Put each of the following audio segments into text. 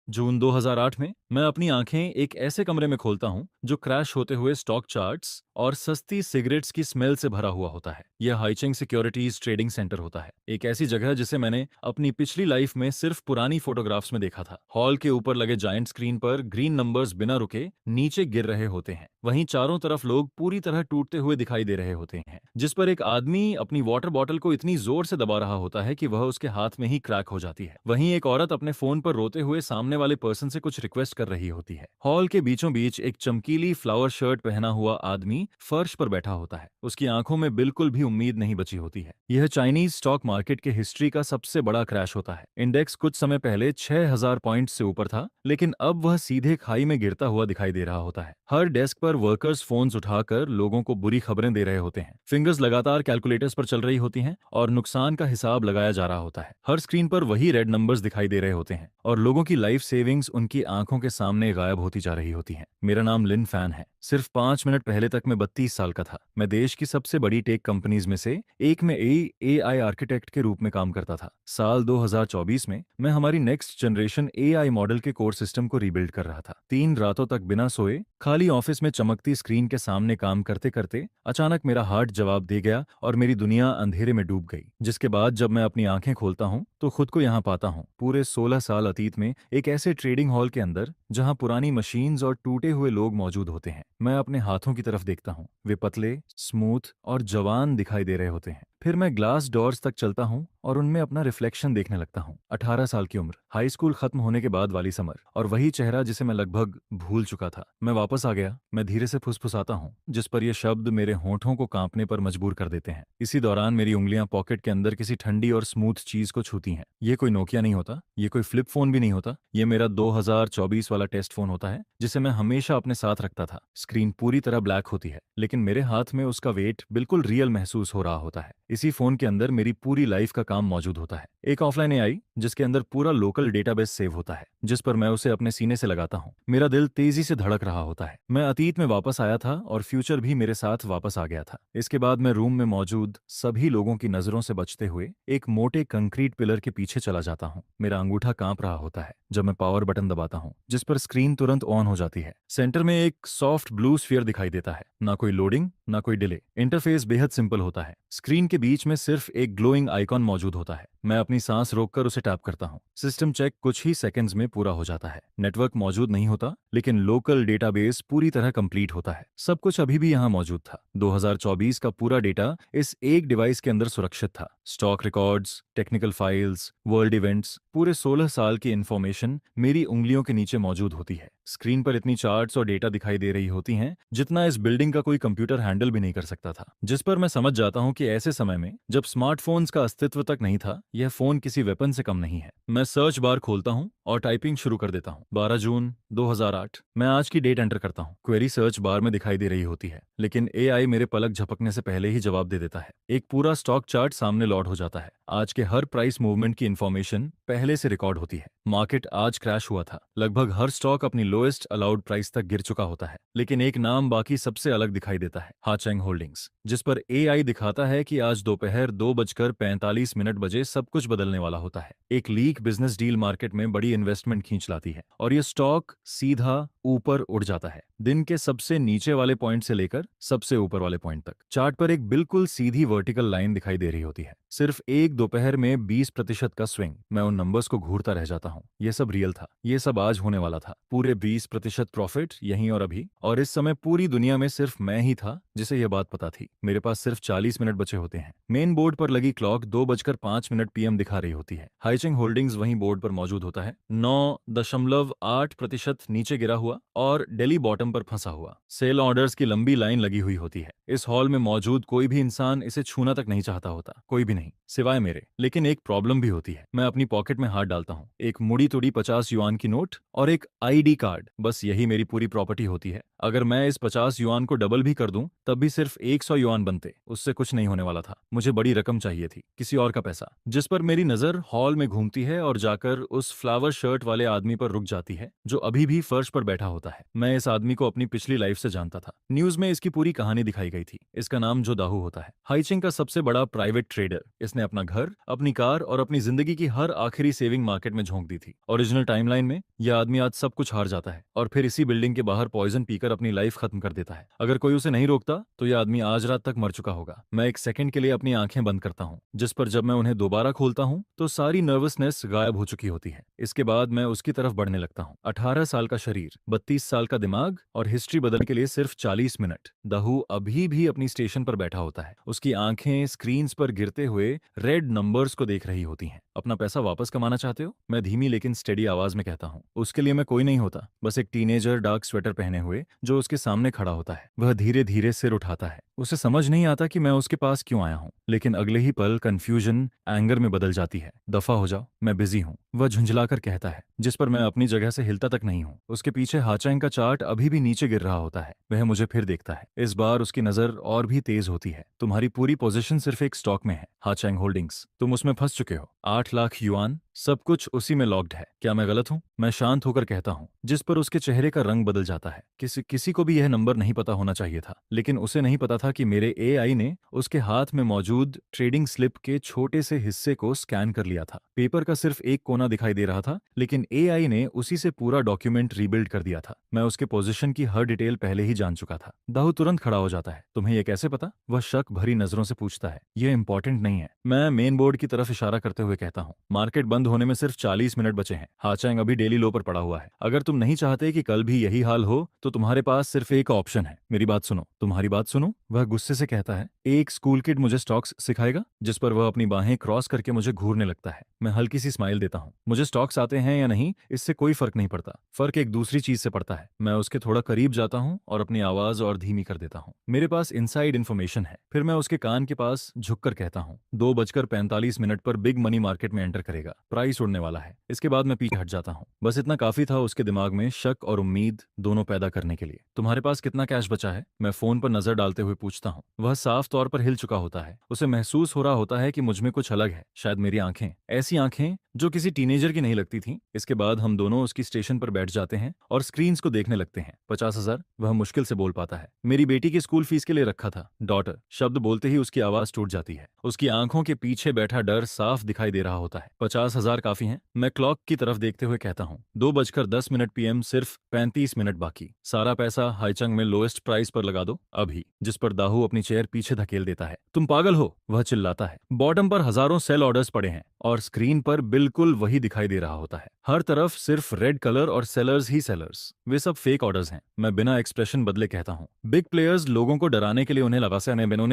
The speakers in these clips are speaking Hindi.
जून 2008 में मैं अपनी आंखें एक ऐसे कमरे में खोलता हूं जो क्रैश होते हुए स्टॉक चार्ट्स और सस्ती सिगरेट्स की स्मेल से भरा हुआ होता है। यह हाइचिंग सिक्योरिटीज ट्रेडिंग सेंटर होता है, एक ऐसी जगह जिसे मैंने अपनी पिछली लाइफ में सिर्फ पुरानी फोटोग्राफ्स में देखा था। हॉल के ऊपर लगे जायंट स्क्रीन पर ग्रीन नंबर्स बिना रुके नीचे गिर रहे होते हैं। वहीं चारों तरफ लोग पूरी तरह टूटते हुए दिखाई दे रहे होते हैं, जिस पर एक आदमी अपनी वाटर बॉटल को इतनी जोर से दबा रहा होता है कि वह उसके हाथ में ही क्रैक हो जाती है। वहीं एक औरत अपने फोन पर रोते हुए सामने वाले पर्सन से कुछ रिक्वेस्ट कर रही होती है। हॉल के बीचों बीच एक चमकीली फ्लावर शर्ट पहना हुआ आदमी फर्श पर बैठा होता है। उसकी आंखों में बिल्कुल भी उम्मीद नहीं बची होती है। यह चाइनीज स्टॉक मार्केट के हिस्ट्री का सबसे बड़ा क्रैश होता है। इंडेक्स कुछ समय पहले 6000 पॉइंट से ऊपर था, लेकिन अब वह सीधे खाई में गिरता हुआ दिखाई दे रहा होता है। हर डेस्क पर वर्कर्स फोन्स उठाकर लोगों को बुरी खबरें दे रहे होते हैं। फिंगर्स लगातार कैलकुलेटर्स पर चल रही होती हैं और नुकसान का हिसाब लगाया जा रहा होता है। हर स्क्रीन पर वही रेड नंबर्स दिखाई दे रहे होते हैं और लोगों की लाइफ सेविंग्स उनकी आंखों के सामने गायब होती जा रही होती हैं। मेरा नाम लिन फैन है। सिर्फ 5 मिनट पहले तक मैं 32 साल का था। मैं देश की सबसे बड़ी टेक कंपनीज में से एक में एआई आर्किटेक्ट के रूप में काम करता था। साल 2024 में मैं हमारी नेक्स्ट जनरेशन एआई मॉडल के कोर सिस्टम को रीबिल्ड कर रहा था। 3 रातों तक बिना सोए खाली ऑफिस में चमकती स्क्रीन के सामने काम करते करते अचानक मेरा हार्ट जवाब दे गया और मेरी दुनिया अंधेरे में डूब गई। जिसके बाद जब मैं अपनी आंखें खोलता हूं तो खुद को यहाँ पाता हूं, पूरे 16 साल अतीत में, एक ऐसे ट्रेडिंग हॉल के अंदर जहां पुरानी मशीन्स और टूटे हुए लोग मौजूद होते हैं। मैं अपने हाथों की तरफ देखता हूं। वे पतले, स्मूथ और जवान दिखाई दे रहे होते हैं। फिर मैं ग्लास डोर्स तक चलता हूं और उनमें अपना रिफ्लेक्शन देखने लगता हूं। 18 साल की उम्र, हाई स्कूल खत्म होने के बाद वाली समर, और वही चेहरा जिसे मैं लगभग भूल चुका था। मैं वापस आ गया। मैं धीरे से फुसफुसाता हूं, जिस पर ये शब्द मेरे होंठों को कांपने पर मजबूर कर देते हैं। इसी दौरान मेरी उंगलियां पॉकेट के अंदर किसी ठंडी और स्मूथ चीज को छूती हैं। ये कोई नोकिया नहीं होता, ये कोई फ्लिप फोन भी नहीं होता। ये मेरा 2024 वाला टेस्ट फोन होता है, जिसे मैं हमेशा अपने साथ रखता था। स्क्रीन पूरी तरह ब्लैक होती है, लेकिन मेरे हाथ में उसका वेट बिल्कुल रियल महसूस हो रहा होता है। इसी फोन के अंदर मेरी पूरी लाइफ का काम मौजूद होता है। एक ऑफलाइन एआई जिसके अंदर पूरा लोकल डेटाबेस सेव होता है, जिस पर मैं उसे अपने सीने से लगाता हूँ। मेरा दिल तेजी से धड़क रहा होता है। मैं अतीत में वापस आया था और फ्यूचर भी मेरे साथ वापस आ गया था। इसके बाद मैं रूम में मौजूद सभी लोगों की नजरों से बचते हुए एक मोटे कंक्रीट पिलर के पीछे चला जाता हूँ। मेरा अंगूठा कांप रहा होता है जब मैं पावर बटन दबाता हूँ, जिस पर स्क्रीन तुरंत ऑन हो जाती है। सेंटर में एक सॉफ्ट ब्लू स्फीयर दिखाई देता है। ना कोई लोडिंग, ना कोई डिले। इंटरफेस बेहद सिंपल होता है। स्क्रीन के बीच में सिर्फ एक ग्लोइंग आइकॉन मौजूद होता है। मैं अपनी सांस रोककर उसे टैप करता हूँ। सिस्टम चेक कुछ ही सेकंड्स में पूरा हो जाता है। नेटवर्क मौजूद नहीं होता, लेकिन लोकल डेटाबेस पूरी तरह कंप्लीट होता है। सब कुछ अभी भी यहाँ मौजूद था। 2024 का पूरा डेटा इस एक डिवाइस के अंदर सुरक्षित था। Stock records, technical files, world events, पूरे 16 साल की इंफॉर्मेशन मेरी उंगलियों के नीचे मौजूद होती है। स्क्रीन पर इतनी चार्ट्स और डेटा दिखाई दे रही होती हैं जितना इस बिल्डिंग का कोई कंप्यूटर हैंडल भी नहीं कर सकता था। जिस पर मैं समझ जाता हूँ कि ऐसे समय में जब स्मार्टफोन्स का अस्तित्व तक नहीं था, यह फोन किसी वेपन से कम नहीं है। मैं सर्च बार खोलता हूँ और टाइपिंग शुरू कर देता हूँ। 12 जून 2008। मैं आज की डेट एंटर करता हूँ। क्वेरी सर्च बार में दिखाई दे रही होती है, लेकिन एआई मेरे पलक झपकने से पहले ही जवाब दे देता है। एक पूरा स्टॉक चार्ट सामने लोड हो जाता है। आज के हर प्राइस मूवमेंट की इंफॉर्मेशन पहले से रिकॉर्ड होती है। मार्केट आज क्रैश हुआ था। लगभग हर स्टॉक अपनी लोएस्ट अलाउड प्राइस तक गिर चुका होता है, लेकिन एक नाम बाकी सबसे अलग दिखाई देता है, हाचेंग होल्डिंग्स, जिस पर एआई दिखाता है कि आज दोपहर 2:45 बजे सब कुछ बदलने वाला होता है। एक लीक बिजनेस डील मार्केट में बड़ी इन्वेस्टमेंट खींच लाती है और ये स्टॉक सीधा ऊपर उड़ जाता है, दिन के सबसे नीचे वाले पॉइंट से लेकर सबसे ऊपर वाले पॉइंट तक। चार्ट पर एक बिल्कुल सीधी वर्टिकल लाइन दिखाई दे रही होती है। सिर्फ एक दोपहर में 20% का स्विंग। मैं उन नंबर्स को घूरता रह जाता हूँ। ये सब रियल था, ये सब आज होने वाला था। पूरे 20% प्रॉफिट यहीं और अभी। और इस समय पूरी दुनिया में सिर्फ मैं ही था जिसे यह बात पता थी। मेरे पास सिर्फ 40 मिनट बचे होते हैं। मेन बोर्ड पर लगी क्लॉक 2:05 पीएम दिखा रही होती है। हाइचिंग होल्डिंग्स वहीं बोर्ड पर मौजूद होता है। 9.8% नीचे गिरा हुआ और डेली बॉटम पर फंसा हुआ। सेल ऑर्डर्स की लंबी लाइन लगी हुई होती है। इस हॉल में मौजूद कोई भी इंसान इसे छूना तक नहीं चाहता होता, कोई भी नहीं, सिवाय मेरे। लेकिन एक प्रॉब्लम भी होती है। मैं अपनी पॉकेट में हाथ डालता हूँ। एक मुड़ी तुड़ी 50 युआन की नोट और एक आईडी कार्ड, बस यही मेरी पूरी प्रॉपर्टी होती है। अगर मैं इस 50 युआन को डबल भी कर दूं तब भी सिर्फ 100 युआन बनते। उससे कुछ नहीं होने वाला था। मुझे बड़ी रकम चाहिए थी, किसी और का पैसा। जिस पर मेरी नजर हॉल में घूमती है और जाकर उस फ्लावर शर्ट वाले आदमी पर रुक जाती है जो अभी भी फर्श पर बैठा होता है। मैं इस आदमी को अपनी पिछली लाइफ से जानता था। न्यूज में इसकी पूरी कहानी दिखाई गई थी। इसका नाम जो दाहू होता है, हाइचिंग का सबसे बड़ा प्राइवेट ट्रेडर। इसने अपना घर, अपनी कार और अपनी जिंदगी की हर आखिरी सेविंग मार्केट में झोंक दी थी। ओरिजिनल टाइमलाइन में यह आदमी आज सब कुछ हार जाता है और फिर इसी बिल्डिंग के बाहर पॉइजन पीकर अपनी लाइफ खत्म कर देता है। अगर कोई उसे नहीं रोकता तो यह आदमी आज रात तक मर चुका होगा। मैं एक सेकंड के लिए अपनी आंखें बंद करता हूँ, जिस पर जब मैं उन्हें दोबारा खोलता हूँ तो सारी नर्वसनेस गायब हो चुकी होती है। इसके बाद मैं उसकी तरफ बढ़ने लगता हूँ। 18 साल का शरीर, 32 साल का दिमाग और हिस्ट्री बदलने के लिए सिर्फ 40 मिनट। दाहू अभी भी अपनी स्टेशन पर बैठा होता है। उसकी आंखें स्क्रीन्स पर गिरते हुए रेड नंबर्स को देख रही होती हैं। अपना पैसा वापस कमाना चाहते हो? मैं धीमी लेकिन स्टेडी आवाज में कहता हूँ। उसके लिए मैं कोई नहीं होता, बस एक टीनेजर डार्क स्वेटर पहने हुए जो उसके सामने खड़ा होता है। वह धीरे धीरे सिर उठाता है। उसे समझ नहीं आता कि मैं उसके पास क्यों आया हूँ, लेकिन अगले ही पल कंफ्यूजन एंगर में बदल जाती है। दफा हो जाओ, मैं बिजी हूँ, वह झुंझलाकर कहता है, जिस पर मैं अपनी जगह से हिलता तक नहीं हूँ। उसके पीछे हाचैंग का चार्ट अभी भी नीचे गिर रहा होता है। वह मुझे फिर देखता है। इस बार उसकी नजर और भी तेज होती है। तुम्हारी पूरी पोजीशन सिर्फ एक स्टॉक में है, हाचैंग होल्डिंग्स। तुम उसमें फंस चुके हो। 8 लाख युआन, सब कुछ उसी में लॉक्ड है। क्या मैं गलत हूँ? मैं शांत होकर कहता हूँ, जिस पर उसके चेहरे का रंग बदल जाता है। किसी को भी यह नंबर नहीं पता होना चाहिए था, लेकिन उसे नहीं पता था कि मेरे एआई ने उसके हाथ में मौजूद ट्रेडिंग स्लिप के छोटे से हिस्से को स्कैन कर लिया था। पेपर का सिर्फ एक कोना दिखाई दे रहा था, लेकिन एआई ने उसी से पूरा डॉक्यूमेंट रीबिल्ड कर दिया था। मैं उसके पोजीशन की हर डिटेल पहले ही जान चुका था। दाहू तुरंत खड़ा हो जाता है। तुम्हें यह कैसे पता? वह शक भरी नजरों से पूछता है। यह इंपॉर्टेंट नहीं है। मैं मेन बोर्ड की तरफ इशारा करते हुए कहता हूँ। मार्केट बंद होने में सिर्फ 40 मिनट बचे हैं। हाचैंग अभी डेली लो पर पड़ा हुआ है। अगर तुम नहीं चाहते कि कल भी यही हाल हो तो तुम्हारे पास सिर्फ एक ऑप्शन है। मेरी बात सुनो। तुम्हारी बात सुनो, वह गुस्से से कहता है। एक स्कूल किड मुझे स्टॉक्स सिखाएगा? जिस पर वह अपनी बाहें क्रॉस करके मुझे घूरने लगता है। मैं हल्की सी स्माइल देता हूँ। मुझे स्टॉक्स आते हैं या नहीं इससे कोई फर्क नहीं पड़ता। फर्क एक दूसरी चीज से पड़ता है। मैं उसके थोड़ा करीब जाता हूँ और अपनी आवाज और धीमी कर देता हूँ। मेरे पास इनसाइड इन्फॉर्मेशन है। फिर मैं उसके कान के पास झुककर कहता हूँ, 2:45 पर बिग मनी मार्केट में एंटर करेगा। प्राइस उड़ने वाला है। इसके बाद मैं पीछे हट जाता हूँ। बस इतना काफी था उसके दिमाग में शक और उम्मीद दोनों पैदा करने के लिए। तुम्हारे पास कितना कैश बचा है? मैं फोन पर नजर डालते हुए पूछता हूँ। वह साफ तौर पर हिल चुका होता है। उसे महसूस हो रहा होता है कि मुझमें कुछ अलग है। शायद मेरी आंखें, ऐसी आंखें जो किसी टीनेजर की नहीं लगती थीं। इसके बाद हम दोनों उसकी स्टेशन पर बैठ जाते हैं और स्क्रीन्स को देखने लगते हैं। 50,000, वह मुश्किल से बोल पाता है। मेरी बेटी की स्कूल फीस के लिए रखा था। डॉटर शब्द बोलते ही उसकी आवाज टूट जाती है। उसकी आंखों के पीछे बैठा डर साफ दिखाई दे रहा होता है। 50,000 काफी हैं? मैं क्लॉक की तरफ देखते हुए कहता हूँ। 2:10 PM, सिर्फ 35 मिनट बाकी। सारा पैसा हाइचंग में लोएस्ट प्राइस पर लगा दो अभी। जिस पर दाहू अपनी चेयर पीछे धकेल देता है। तुम पागल हो, वह चिल्लाता है। बॉटम पर हजारों सेल ऑर्डर्स पड़े हैं और स्क्रीन पर बिल्कुल वही दिखाई दे रहा होता है। हर तरफ सिर्फ रेड कलर और सेलर्स ही सेलर्स। वे सब फेक ऑर्डर्स हैं। मैं बिना एक्सप्रेशन बदले कहता हूँ। बिग प्लेयर्स लोगों को डराने के लिए उन्हें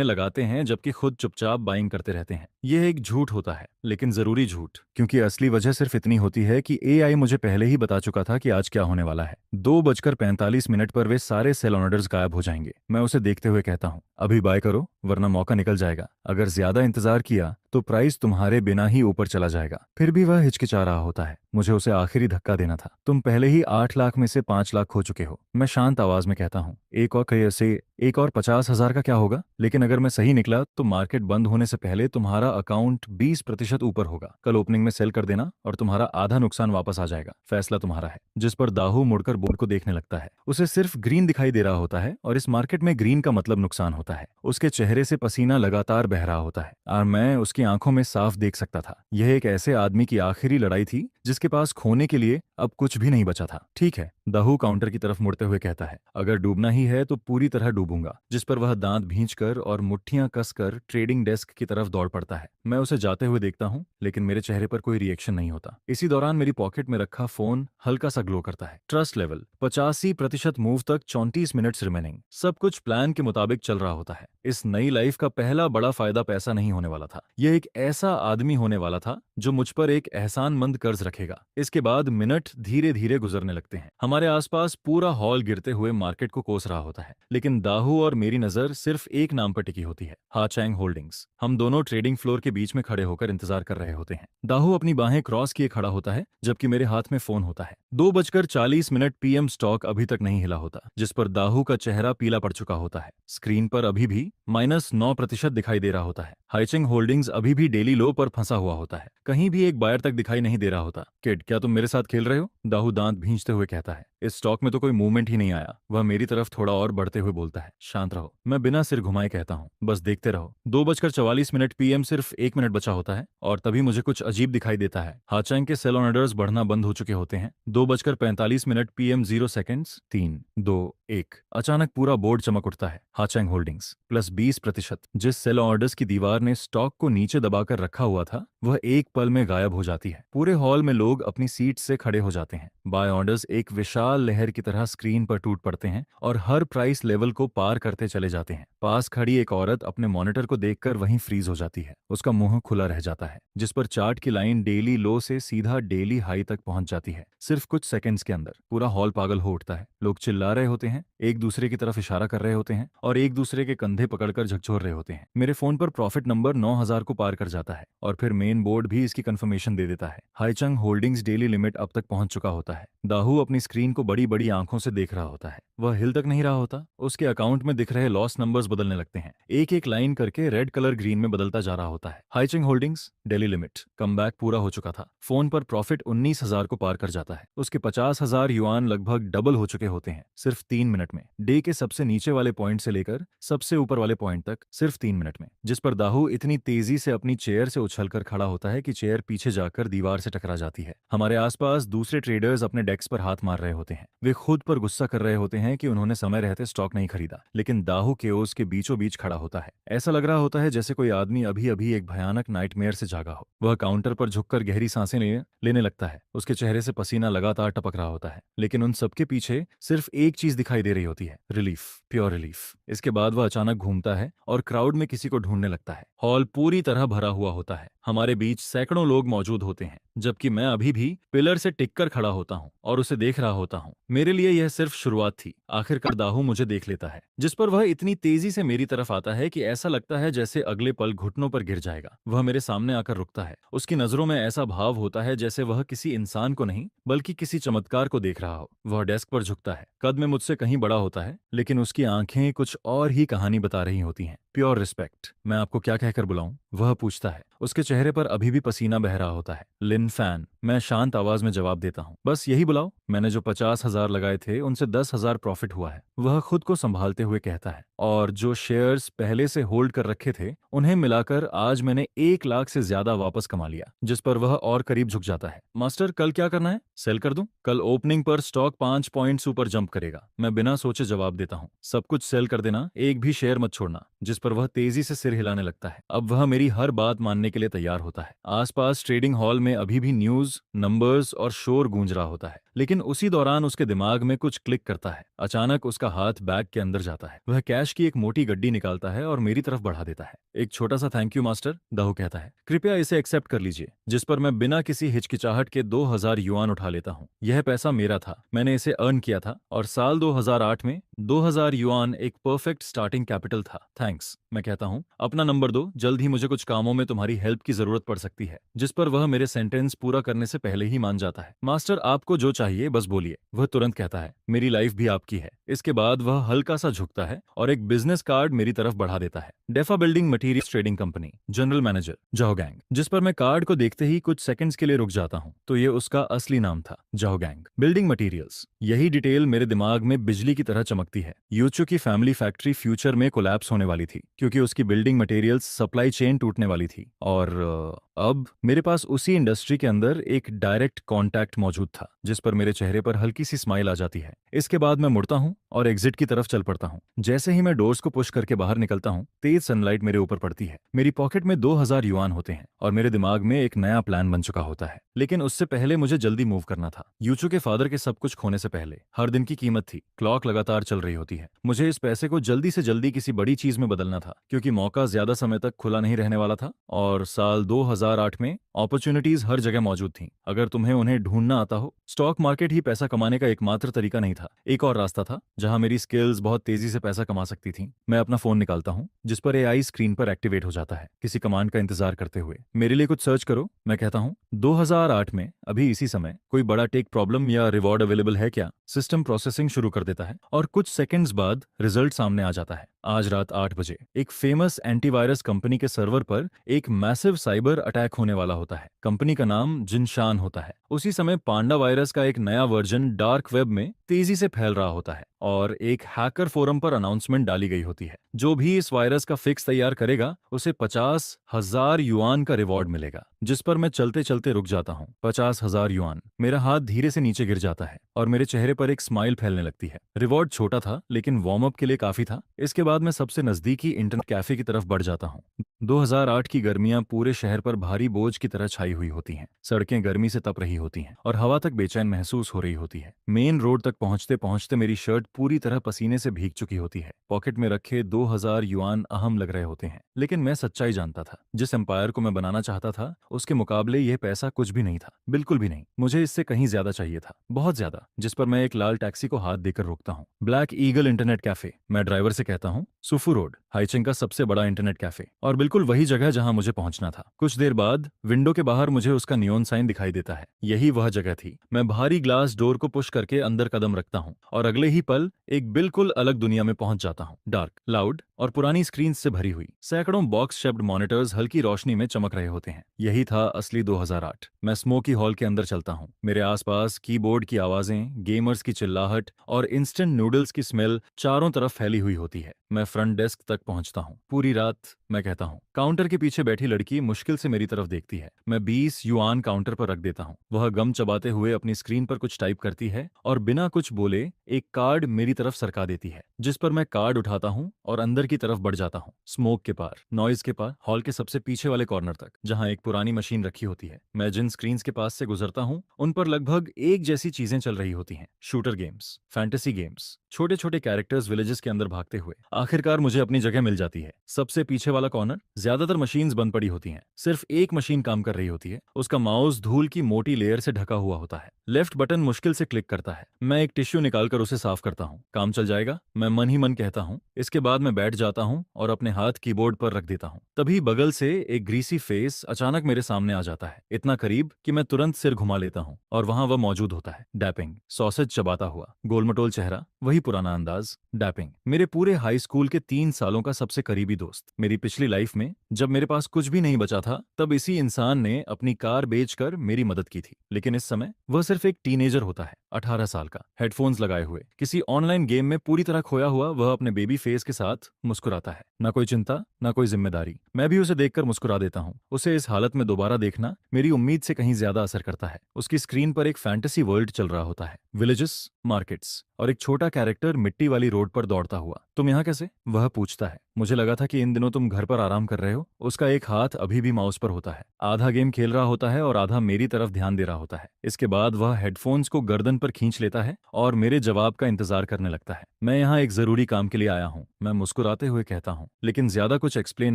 लगाते हैं, जबकि खुद चुपचाप बाइंग करते रहते हैं। यह एक झूठ होता है, लेकिन जरूरी झूठ, क्योंकि असली वजह सिर्फ इतनी होती है कि एआई मुझे पहले ही बता चुका था कि आज क्या होने वाला है। 2:45 पर वे सारे सेल ऑर्डर्स गायब हो जाएंगे। मैं उसे देखते हुए कहता हूँ, अभी बाय करो वरना मौका निकल जाएगा। अगर ज्यादा इंतजार किया तो प्राइस तुम्हारे बिना ही ऊपर चला जाएगा। फिर भी वह हिचकिचा रहा होता है। मुझे उसे आखिरी धक्का देना था। तुम पहले ही 8 लाख में से 5 लाख खो चुके हो। मैं शांत आवाज में कहता हूँ। एक और 50,000 का क्या होगा? लेकिन अगर मैं सही निकला तो मार्केट बंद होने से पहले तुम्हारा अकाउंट 20% ऊपर होगा। कल ओपनिंग में सेल कर देना और तुम्हारा आधा नुकसान वापस आ जाएगा। फैसला तुम्हारा है। जिस पर दाहू मुड़कर बोर्ड को देखने लगता है। उसे सिर्फ ग्रीन दिखाई दे रहा होता है और इस मार्केट में ग्रीन का मतलब नुकसान होता है। उसके चेहरे से पसीना लगातार बह रहा होता है और मैं उसकी आंखों में साफ देख सकता था। यह एक ऐसे आदमी की आखिरी लड़ाई थी जिसके पास खोने के लिए अब कुछ भी नहीं बचा था। ठीक है, दाहू काउंटर की तरफ मुड़ते हुए कहता है। अगर डूबना ही है तो पूरी तरह डूबूंगा। जिस पर वह दांत भींचकर और मुट्ठियां कसकर ट्रेडिंग डेस्क की तरफ दौड़ पड़ता है। मैं उसे जाते हुए देखता हूं, लेकिन मेरे चेहरे पर कोई रिएक्शन नहीं होता। इसी दौरान मेरी पॉकेट में रखा फोन हल्का सा ग्लो करता है। ट्रस्ट लेवल 85% मूव तक 34 मिनट्स रिमेनिंग। सब कुछ प्लान के मुताबिक चल रहा होता है। इस नई लाइफ का पहला बड़ा फायदा पैसा नहीं होने वाला था। यह एक ऐसा आदमी होने वाला था जो मुझ पर एक एहसानमंद कर्ज रखेगा। इसके बाद मिनट धीरे धीरे गुजरने लगते हैं। हमारे आसपास पूरा हॉल गिरते हुए मार्केट को कोस रहा होता है, लेकिन दाहू और मेरी नजर सिर्फ एक नाम पर टिकी होती है, हाचैंग होल्डिंग्स। हम दोनों ट्रेडिंग फ्लोर के बीच में खड़े होकर इंतजार कर रहे होते हैं। दाहू अपनी बाहें क्रॉस किए खड़ा होता है, जबकि मेरे हाथ में फोन होता है। 2:40 PM स्टॉक अभी तक नहीं हिला होता, जिस पर दाहू का चेहरा पीला पड़ चुका होता है। स्क्रीन पर अभी भी -9% दिखाई दे रहा होता है। हाइचिंग होल्डिंग्स अभी भी डेली लो पर फंसा हुआ होता है। कहीं भी एक बायर तक दिखाई नहीं दे रहा होता। था। किड, क्या तुम मेरे साथ खेल रहे हो? दाहू दांत भींचते हुए कहता है। इस स्टॉक में तो कोई मूवमेंट ही नहीं आया। वह मेरी तरफ थोड़ा और बढ़ते हुए बोलता है, शांत रहो। मैं बिना सिर घुमाए कहता हूँ, बस देखते रहो। 2:44 पीएम, सिर्फ 1 मिनट बचा होता है और तभी मुझे कुछ अजीब दिखाई देता है। हाचैंग के सेल ऑर्डर्स बढ़ना बंद हो चुके होते हैं। 2:45 पीएम, 0 सेकेंड्स, 3, 2, 1। अचानक पूरा बोर्ड चमक उठता है। हाचैंग होल्डिंग्स +20%। जिस सेल ऑर्डर्स की दीवार ने स्टॉक को नीचे दबाकर रखा हुआ था, वह एक पल में गायब हो जाती है। पूरे हॉल में लोग अपनी सीट से खड़े हो जाते हैं। बाय ऑर्डर्स एक विशाल लहर की तरह स्क्रीन पर टूट पड़ते हैं और हर प्राइस लेवल को पार करते चले जाते हैं। पास खड़ी एक औरत अपने मॉनिटर को देखकर वहीं फ्रीज हो जाती है। उसका मुंह खुला रह जाता है, जिस पर चार्ट की लाइन डेली लो से सीधा डेली हाई तक पहुंच जाती है। सिर्फ कुछ सेकंड्स के अंदर पूरा हॉल पागल हो उठता है। लोग चिल्ला रहे होते हैं, एक दूसरे की तरफ इशारा कर रहे होते हैं और एक दूसरे के कंधे पकड़कर झकझोर रहे होते हैं। मेरे फोन पर प्रॉफिट नंबर 9000 को पार कर जाता है और फिर मेन बोर्ड भी इसकी कंफर्मेशन दे देता है। हाईचंग होल्डिंग्स डेली लिमिट अब तक पहुंच चुका होता है। दाहू अपनी स्क्रीन को बड़ी बड़ी आंखों से देख रहा होता है। वह हिल तक नहीं रहा होता। उसके अकाउंट में दिख रहे लॉस नंबर्स बदलने लगते हैं। एक एक लाइन करके रेड कलर ग्रीन में बदलता जा रहा होता है। हाईचंग होल्डिंग्स डेली लिमिट कमबैक पूरा हो चुका था। फोन पर प्रॉफिट 19,000 को पार कर जाता है। उसके 50,000 युआन लगभग डबल हो चुके होते हैं सिर्फ 3 मिनट में। डे के सबसे नीचे वाले पॉइंट से लेकर सबसे ऊपर वाले पॉइंट तक सिर्फ 3 मिनट में। जिस पर दाहू इतनी तेजी से अपनी चेयर से उछलकर खड़ा होता है कि चेयर पीछे जाकर दीवार से टकरा जाती है। हमारे आसपास दूसरे ट्रेडर्स अपने डेस्क पर हाथ मार रहे होते हैं। वे खुद पर गुस्सा कर रहे होते हैं कि उन्होंने समय रहते स्टॉक नहीं खरीदा। लेकिन दाहू केओस के बीचों बीच खड़ा होता है। ऐसा लग रहा होता है जैसे कोई आदमी अभी अभी एक भयानक नाइटमेयर से जागा हो। वह काउंटर पर झुककर गहरी सांसें लेने लगता है। उसके चेहरे से पसीना लगातार टपक रहा होता है। लेकिन उन सबके पीछे सिर्फ एक चीज दिखाई दे रही होती है, रिलीफ, प्योर रिलीफ। इसके बाद वह अचानक घूमता है और क्राउड में किसी को ढूंढने लगता है। हॉल पूरी तरह भरा हुआ होता है। हमारे बीच सैकड़ों लोग मौजूद होते हैं, जबकि मैं अभी भी पिलर से टिककर खड़ा होता हूँ और उसे देख रहा होता हूँ। मेरे लिए यह सिर्फ शुरुआत थी। आखिरकार दाहू मुझे देख लेता है, जिस पर वह इतनी तेजी से मेरी तरफ आता है कि ऐसा लगता है जैसे अगले पल घुटनों पर गिर जाएगा। वह मेरे सामने आकर रुकता है। उसकी नजरों में ऐसा भाव होता है जैसे वह किसी इंसान को नहीं बल्कि किसी चमत्कार को देख रहा हो। वह डेस्क पर झुकता है। कद में मुझसे कहीं बड़ा होता है, लेकिन उसकी आंखें कुछ और ही कहानी बता रही होती हैं। Pure respect. मैं आपको क्या कहकर बुलाऊं? वह पूछता है। उसके चेहरे पर अभी भी पसीना बह रहा होता है। लिन फैन। मैं शांत आवाज में जवाब देता हूँ, बस यही बुलाओ। मैंने जो 50,000 लगाए थे उनसे 10,000 प्रॉफिट हुआ है। वह खुद को संभालते हुए कहता है। और जो शेयर्स पहले से होल्ड कर रखे थे उन्हें मिलाकर आज मैंने 1 लाख से ज्यादा वापस कमा लिया। जिस पर वह और करीब झुक जाता है। मास्टर, कल क्या करना है? सेल कर दूं? कल ओपनिंग पर स्टॉक 5 पॉइंट्स ऊपर जंप करेगा। मैं बिना सोचे जवाब देता हूँ, सब कुछ सेल कर देना, एक भी शेयर मत छोड़ना। जिस पर वह तेजी से सिर हिलाने लगता है। अब वह मेरी हर बात मानने के लिए तैयार होता है। आसपास ट्रेडिंग हॉल में अभी भी न्यूज, नंबर्स और शोर गूंज रहा होता है। लेकिन उसी दौरान उसके दिमाग में कुछ क्लिक करता है। अचानक उसका हाथ बैग के अंदर जाता है। वह कैश की एक मोटी गड्डी निकालता है और मेरी तरफ बढ़ा देता है। एक छोटा सा थैंक यू मास्टर, दाहू कहता है। कृपया इसे एक्सेप्ट कर लीजिए। जिस पर मैं बिना किसी हिचकिचाहट के 2,000 युआन उठा लेता हूँ। यह पैसा मेरा था, मैंने इसे अर्न किया था और साल 2008 में 2,000 युआन एक परफेक्ट स्टार्टिंग कैपिटल था। थैंक्स, मैं कहता हूँ। अपना नंबर दो, जल्द ही मुझे कुछ कामों में तुम्हारी हेल्प की जरूरत पड़ सकती है। जिस पर वह मेरे सेंटेंस पूरा करने से पहले ही मान जाता है। मास्टर, आपको जो चाहिए बस बोलिए। वह तुरंत कहता है, मेरी लाइफ भी आपकी है। इसके बाद वह हल्का सा झुकता है और एक बिजनेस कार्ड मेरी तरफ बढ़ा देता है। Defa building materials trading company, general manager Zhao Gang. जिस पर मैं कार्ड को देखते ही कुछ सेकंड्स के लिए रुक जाता हूँ। तो ये उसका असली नाम था, जाओगैंग बिल्डिंग मटेरियल्स। यही डिटेल मेरे दिमाग में बिजली की तरह चमकती है। यूचू की फैमिली फैक्ट्री फ्यूचर में कोलैप्स होने वाली थी क्योंकि उसकी बिल्डिंग मटेरियल्स सप्लाई चेन टूटने वाली थी। और अब मेरे पास उसी इंडस्ट्री के अंदर एक डायरेक्ट कांटेक्ट मौजूद था, जिस पर मेरे चेहरे पर हल्की सी स्माइल आ जाती है। इसके बाद मैं मुड़ता हूँ और एग्जिट की तरफ चल पड़ता हूँ। जैसे ही मैं डोर्स को पुश करके बाहर निकलता हूँ, तेज सनलाइट मेरे ऊपर पड़ती है। मेरी पॉकेट में 2,000 युआन होते हैं और मेरे दिमाग में एक नया प्लान बन चुका होता है। लेकिन उससे पहले मुझे जल्दी मूव करना था। यूचू के फादर के सब कुछ खोने से पहले हर दिन की कीमत थी। क्लॉक लगातार चल रही होती है। मुझे इस पैसे को जल्दी से जल्दी किसी बड़ी चीज में बदलना था क्योंकि मौका ज्यादा समय तक खुला नहीं रहने वाला था। और साल 2008 में अपॉर्चुनिटीज हर जगह मौजूद थीं। अगर तुम्हें उन्हें ढूंढना आता हो, स्टॉक मार्केट ही पैसा कमाने का एकमात्र तरीका नहीं था। एक और रास्ता था जहां मेरी स्किल्स बहुत तेजी से पैसा कमा सकती थीं। मैं अपना फोन निकालता हूं, जिस पर एआई स्क्रीन पर एक्टिवेट हो जाता है, किसी कमांड का इंतजार करते हुए। मेरे लिए कुछ सर्च करो, मैं कहता हूं। 2008 में अभी इसी समय कोई बड़ा टेक प्रॉब्लम या रिवॉर्ड अवेलेबल है क्या? सिस्टम प्रोसेसिंग शुरू कर देता है और कुछ सेकंड्स बाद रिजल्ट सामने आ जाता है। आज रात 8 बजे एक फेमस एंटीवायरस कंपनी के सर्वर पर एक मैसिव साइबर अटैक होने वाला होता है। कंपनी का नाम जिनशान होता है। उसी समय पांडा वायरस का एक नया वर्जन डार्क वेब में तेजी से फैल रहा होता है और एक हैकर फोरम पर अनाउंसमेंट डाली गई होती है, जो भी इस वायरस का फिक्स तैयार करेगा उसे 50,000 युआन का रिवॉर्ड मिलेगा। जिस पर मैं चलते चलते रुक जाता हूँ। 50,000 युआन। मेरा हाथ धीरे से नीचे गिर जाता है और मेरे चेहरे पर एक स्माइल फैलने लगती है। रिवॉर्ड छोटा था लेकिन वार्म अप के लिए काफी था। इसके बाद मैं सबसे नजदीकी इंटरनेट कैफे की तरफ बढ़ जाता हूँ। 2008 की गर्मियां पूरे शहर पर भारी बोझ की तरह छाई हुई होती हैं। सड़कें गर्मी से तप रही होती हैं और हवा तक बेचैन महसूस हो रही होती है। मेन रोड तक पहुंचते पहुंचते मेरी शर्ट पूरी तरह पसीने से भीग चुकी होती है। पॉकेट में रखे 2000 युआन अहम लग रहे होते हैं, लेकिन मैं सच्चाई जानता था। जिस एम्पायर को मैं बनाना चाहता था उसके मुकाबले यह पैसा कुछ भी नहीं था, बिल्कुल भी नहीं। मुझे इससे कहीं ज्यादा चाहिए था, बहुत ज्यादा। जिस पर मैं एक लाल टैक्सी को हाथ देकर रोकता हूँ। ब्लैक ईगल इंटरनेट कैफे, मैं ड्राइवर से कहता हूँ। सुफू रोड, हाइचिंग का सबसे बड़ा इंटरनेट कैफे, और बिल्कुल वही जगह जहां मुझे पहुंचना था। कुछ देर बाद विंडो के बाहर मुझे उसका नियॉन साइन दिखाई देता है। यही वह जगह थी। मैं भारी ग्लास डोर को पुश करके अंदर कदम रखता हूँ और अगले ही पल एक बिल्कुल अलग दुनिया में पहुंच जाता हूँ। डार्क, लाउड और पुरानी स्क्रीन से भरी हुई। सैकड़ों बॉक्स शेप्ड मॉनिटर्स हल्की रोशनी में चमक रहे होते हैं। यही था असली 2008। मैं स्मोकी हॉल के अंदर चलता हूँ। मेरे आसपास कीबोर्ड की आवाजें, गेमर्स की चिल्लाहट और इंस्टेंट नूडल्स की स्मेल चारों तरफ फैली हुई होती है। मैं फ्रंट डेस्क तक पहुंचता हूँ। पूरी रात मैं कहता हूँ। काउंटर के पीछे बैठी लड़की मुश्किल से मेरी तरफ देखती है। मैं 20 युआन काउंटर पर रख देता हूँ। वह गम चबाते हुए अपनी स्क्रीन पर कुछ टाइप करती है और बिना कुछ बोले एक कार्ड मेरी तरफ सरका देती है, जिस पर मैं कार्ड उठाता हूँ और अंदर की तरफ बढ़ जाता हूँ। स्मोक के पार, नॉइज के पार, हॉल के सबसे पीछे वाले कॉर्नर तक, जहाँ एक पुरानी मशीन रखी होती है। मैं जिन स्क्रीन्स के पास से गुजरता हूँ उन पर लगभग एक जैसी चीजें चल रही होती हैं। शूटर गेम्स, फैंटेसी गेम्स, छोटे छोटे कैरेक्टर्स विलेजेस के अंदर भागते हुए। आखिरकार मुझे अपनी जगह मिल जाती है। सबसे पीछे वाला कॉर्नर, ज्यादातर मशीन्स बंद पड़ी होती हैं। सिर्फ एक मशीन काम कर रही होती है। उसका माउस धूल की मोटी लेयर से ढका हुआ होता है। लेफ्ट बटन मुश्किल से क्लिक करता है। मैं एक टिश्यू निकालकर उसे साफ करता हूँ। काम चल जाएगा, मैं मन ही मन कहता हूँ। इसके बाद मैं बैठ जाता हूँ और अपने हाथ कीबोर्ड पर रख देता हूँ। तभी बगल से एक ग्रीसी फेस अचानक मेरे सामने आ जाता है, इतना करीब कि मैं तुरंत सिर घुमा लेता हूँ और वहां वह मौजूद होता है। डैपिंग, सॉसेज चबाता हुआ, गोलमटोल चेहरा, वही पुराना अंदाज। डैपिंग, मेरे पूरे हाई स्कूल के 3 सालों का सबसे करीबी दोस्त। मेरी पिछली लाइफ में जब मेरे पास कुछ भी नहीं बचा था, तब इसी इंसान ने अपनी कार बेचकर मेरी मदद की थी। लेकिन इस समय वह सिर्फ एक टीनेजर होता है, 18 साल का, हेडफोन्स लगाए हुए, किसी ऑनलाइन गेम में पूरी तरह खोया हुआ। वह अपने बेबी फेस के साथ मुस्कुराता है। ना कोई चिंता, ना कोई जिम्मेदारी। मैं भी उसे देखकर मुस्कुरा देता हूँ। उसे इस हालत में दोबारा देखना मेरी उम्मीद से कहीं ज्यादा असर करता है। उसकी स्क्रीन पर एक फैंटेसी वर्ल्ड चल रहा होता है। विलेजेस, मार्केट्स और एक छोटा कैरेक्टर मिट्टी वाली रोड पर दौड़ता हुआ। तुम यहाँ कैसे? वह पूछता है। मुझे लगा था कि इन दिनों तुम घर पर आराम कर रहे हो। उसका एक हाथ अभी भी माउस पर होता है। आधा गेम खेल रहा होता है और आधा मेरी तरफ ध्यान दे रहा होता है। इसके बाद वह हेडफोन्स को गर्दन पर खींच लेता है और मेरे जवाब का इंतजार करने लगता है। मैं यहाँ एक जरूरी काम के लिए आया हूँ, मैं मुस्कुराते हुए कहता हूँ, लेकिन ज्यादा कुछ एक्सप्लेन